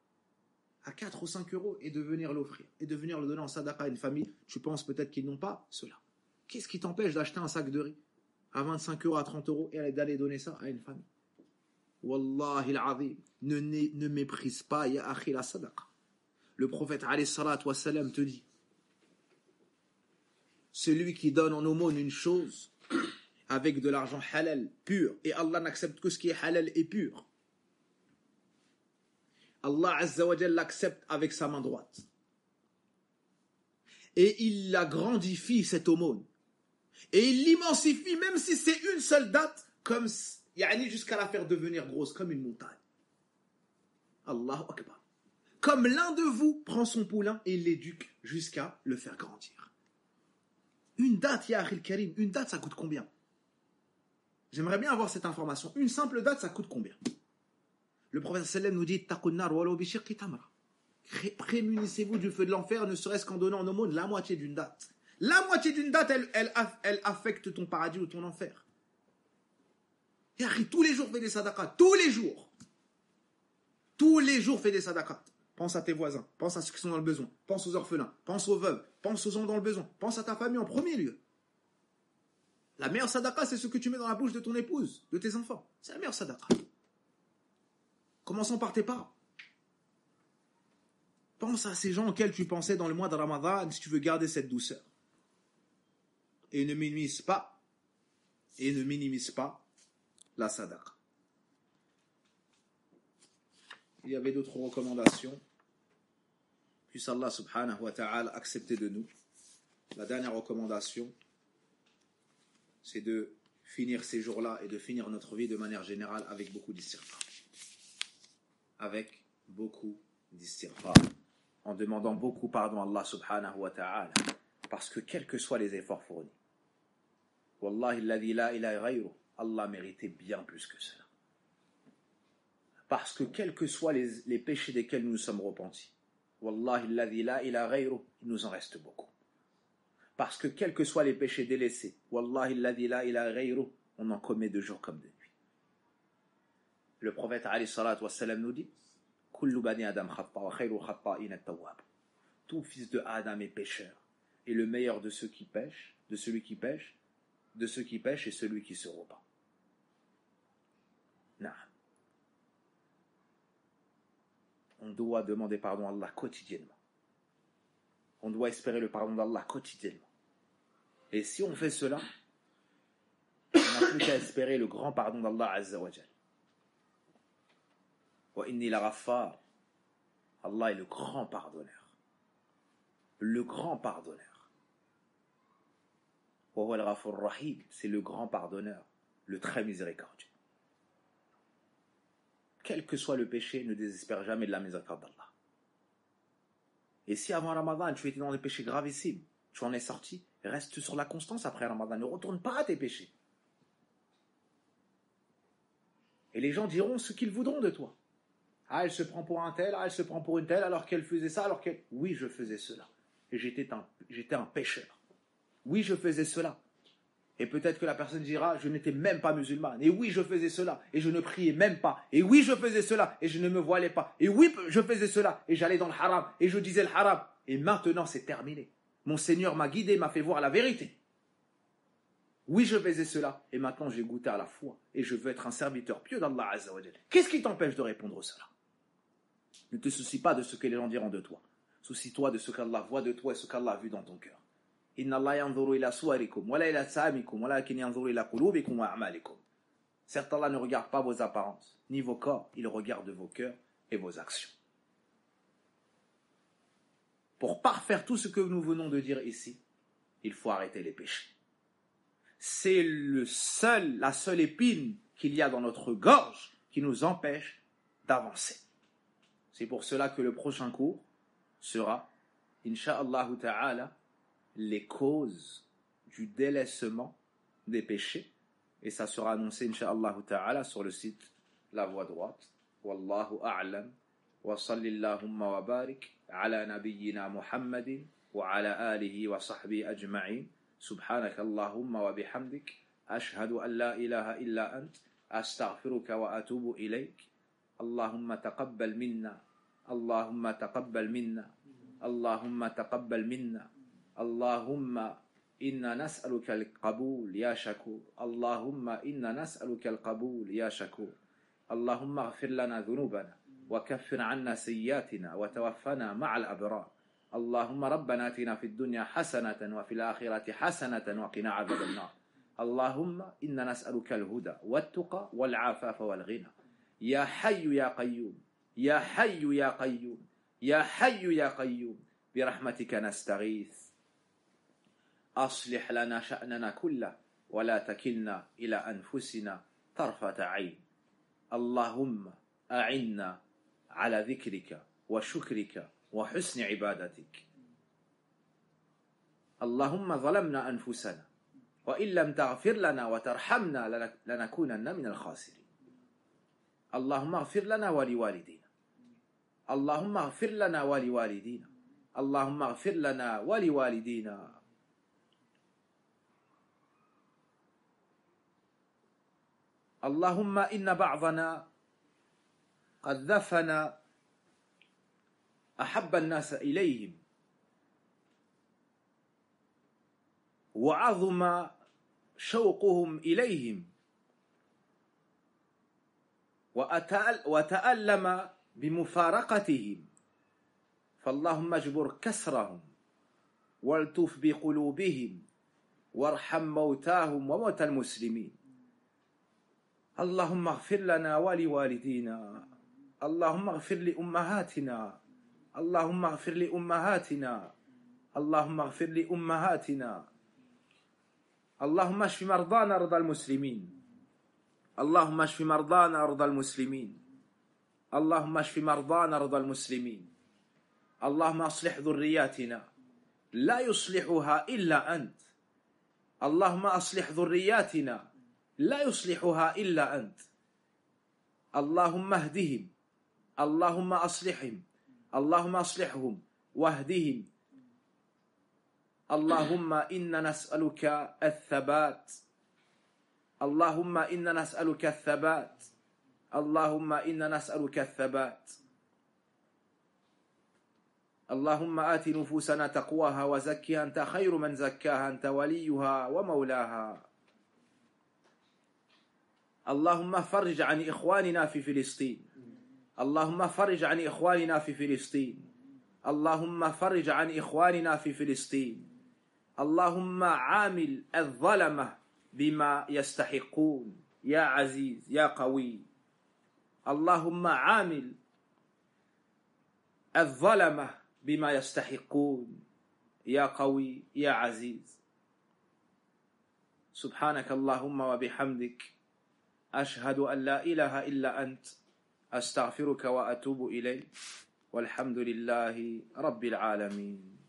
à 4 ou 5 euros et de venir l'offrir et de venir le donner en sadaqa à une famille? Tu penses peut-être qu'ils n'ont pas cela. Qu'est-ce qui t'empêche d'acheter un sac de riz à 25 euros, à 30 euros et d'aller donner ça à une famille? Wallahi al-azim, ne méprise pas, ya akhi, la sadaqa. Le prophète alayhi salatu wa salam te dit, celui qui donne en aumône une chose avec de l'argent halal, pur, et Allah n'accepte que ce qui est halal et pur, Allah Azza wa Jalla l'accepte avec sa main droite. Et il la grandifie, cette aumône. Et il l'immensifie, même si c'est une seule date, comme jusqu'à la faire devenir grosse, comme une montagne. Allahu Akbar. Comme l'un de vous prend son poulain et l'éduque jusqu'à le faire grandir. Une date, ya akhil karim, une date, ça coûte combien? J'aimerais bien avoir cette information. Une simple date, ça coûte combien? Le prophète sallam nous dit, prémunissez-vous du feu de l'enfer, ne serait-ce qu'en donnant en aumône la moitié d'une date. La moitié d'une date, elle affecte ton paradis ou ton enfer. Et tous les jours, fais des sadaqats. Tous les jours. Tous les jours, fais des sadaqats. Pense à tes voisins. Pense à ceux qui sont dans le besoin. Pense aux orphelins. Pense aux veuves. Pense aux gens dans le besoin. Pense à ta famille en premier lieu. La meilleure sadaqa, c'est ce que tu mets dans la bouche de ton épouse, de tes enfants. C'est la meilleure sadaqa. Commençons par tes parents. Pense à ces gens auxquels tu pensais dans le mois de Ramadan si tu veux garder cette douceur. Et ne minimise pas la sadaqa. Il y avait d'autres recommandations. Puisse Allah subhanahu wa ta'ala accepter de nous. La dernière recommandation, c'est de finir ces jours-là et de finir notre vie de manière générale avec beaucoup d'istighfar. Avec beaucoup d'istighfar. En demandant beaucoup pardon à Allah subhanahu wa ta'ala. Parce que quels que soient les efforts fournis, Wallahi alladhi la ilaha ghayruh, Allah méritait bien plus que cela. Parce que quels que soient les péchés desquels nous nous sommes repentis, Wallahi alladhi la ilaha ghayruh, il nous en reste beaucoup. Parce que quels que soient les péchés délaissés, Wallahi alladhi la ilaha ghayruh, on en commet de jour comme de nuit. Le prophète alayhi salatu wassalam nous dit, Kullu bani Adam khata wa khayru khata'in at-tawwab. Tout fils de Adam est pécheur, et le meilleur de ceux qui pêchent, de ceux qui pêchent est celui qui se repent. Non. On doit demander pardon à Allah quotidiennement. On doit espérer le pardon d'Allah quotidiennement. Et si on fait cela, on n'a plus qu'à espérer le grand pardon d'Allah Azza wa Jal. Wa inni la ghaffar. Allah est le grand pardonneur. Le grand pardonneur. Wa huwa al-ghafur rahim. C'est le grand pardonneur, le très miséricordieux. Quel que soit le péché, ne désespère jamais de la miséricorde d'Allah. Et si avant Ramadan, tu étais dans des péchés gravissimes, tu en es sorti, reste sur la constance après Ramadan, ne retourne pas à tes péchés. Et les gens diront ce qu'ils voudront de toi. Ah, elle se prend pour un tel, ah, elle se prend pour une telle, alors qu'elle faisait ça, alors qu'elle... Oui, je faisais cela. Et j'étais un pécheur. Oui, je faisais cela. Et peut-être que la personne dira, je n'étais même pas musulmane. Et oui, je faisais cela. Et je ne priais même pas. Et oui, je faisais cela. Et je ne me voilais pas. Et oui, je faisais cela. Et j'allais dans le haram. Et je disais le haram. Et maintenant, c'est terminé. Mon Seigneur m'a guidé, m'a fait voir la vérité. Oui, je faisais cela. Et maintenant, j'ai goûté à la foi. Et je veux être un serviteur pieux d'Allah Azza wa Jalla. Qu'est-ce qui t'empêche de répondre cela? Ne te soucie pas de ce que les gens diront de toi. Soucie-toi de ce qu'Allah voit de toi et ce qu'Allah a vu dans ton cœur. Inna Allah yanzuru ila suwarikum, wala ila samikum, walakin yanzuru ila qulubikum wa a'malikum. Certes, Allah ne regarde pas vos apparences, ni vos corps, il regarde vos cœurs et vos actions. Pour parfaire tout ce que nous venons de dire ici, il faut arrêter les péchés. C'est la seule épine qu'il y a dans notre gorge qui nous empêche d'avancer. C'est pour cela que le prochain cours sera, Inch'Allah ta'ala, les causes du délaissement des péchés. Et ça sera annoncé, Inch'Allah ta'ala, sur le site La Voie Droite. Wallahu a'lam. Wa sallillahumma wa barik ala nabiyyina Muhammadin wa ala alihi wa sahbihi ajma'in. Subhanaka Allahumma wa bihamdik. Ashhadu an la ilaha illa ant. Astaghfiruka wa atubu ilayk. Allahumma taqabbal minna. Allahumma taqabbal minna. Allahumma taqabbal minna. اللهم إنا نسألك القبول يا شكور اللهم إنا نسألك القبول يا شكور اللهم اغفر لنا ذنوبنا وكفر عنا سيئاتنا وتوفنا مع الأبرار اللهم ربنا آتنا في الدنيا حسنة وفي الآخرة حسنة وقنا عذاب النار اللهم إنا نسألك الهدى والتقى والعفاف والغنى يا حي يا قيوم يا حي يا قيوم يا حي يا قيوم برحمتك نستغيث أصلح لنا شأننا كله ولا تكلنا إلى أنفسنا طرفة عين اللهم أعنا على ذكرك وشكرك وحسن عبادتك اللهم ظلمنا أنفسنا وإن لم تغفر لنا وترحمنا لنكونن من الخاسرين اللهم اغفر لنا ولوالدينا اللهم اغفر لنا ولوالدينا اللهم اغفر لنا ولوالدينا اللهم إن بعضنا قد دفن أحب الناس إليهم وعظم شوقهم إليهم وتألم بمفارقتهم فاللهم اجبر كسرهم والتف بقلوبهم وارحم موتاهم وموتى المسلمين اللهم اغفر لنا ولوالدينا اللهم اغفر لأمهاتنا اللهم اغفر لأمهاتنا اللهم اغفر لأمهاتنا اللهم اشف مرضانا رضى المسلمين اللهم اشف مرضانا رضى المسلمين اللهم اشف مرضانا رضى المسلمين اللهم اصلح ذرياتنا لا يصلحها إلا أنت اللهم اصلح ذرياتنا لا يصلحها إلا أنت اللهم اهدهم اللهم أصلحهم اللهم أصلحهم واهدهم اللهم إنا نسألك الثبات اللهم إنا نسألك الثبات اللهم إنا نسألك الثبات اللهم آت نفوسنا تقواها وزكها أنت خير من زكاها أنت وليها ومولاها اللهم فرج عن إخواننا في فلسطين اللهم فرج عن إخواننا في فلسطين اللهم فرج عن إخواننا في فلسطين اللهم عامل الظلمة بما يستحقون يا عزيز يا قوي اللهم عامل الظلمة بما يستحقون يا قوي يا عزيز سبحانك اللهم وبحمدك أشهد أن لا إله إلا أنت أستغفرك وأتوب إليك والحمد لله رب العالمين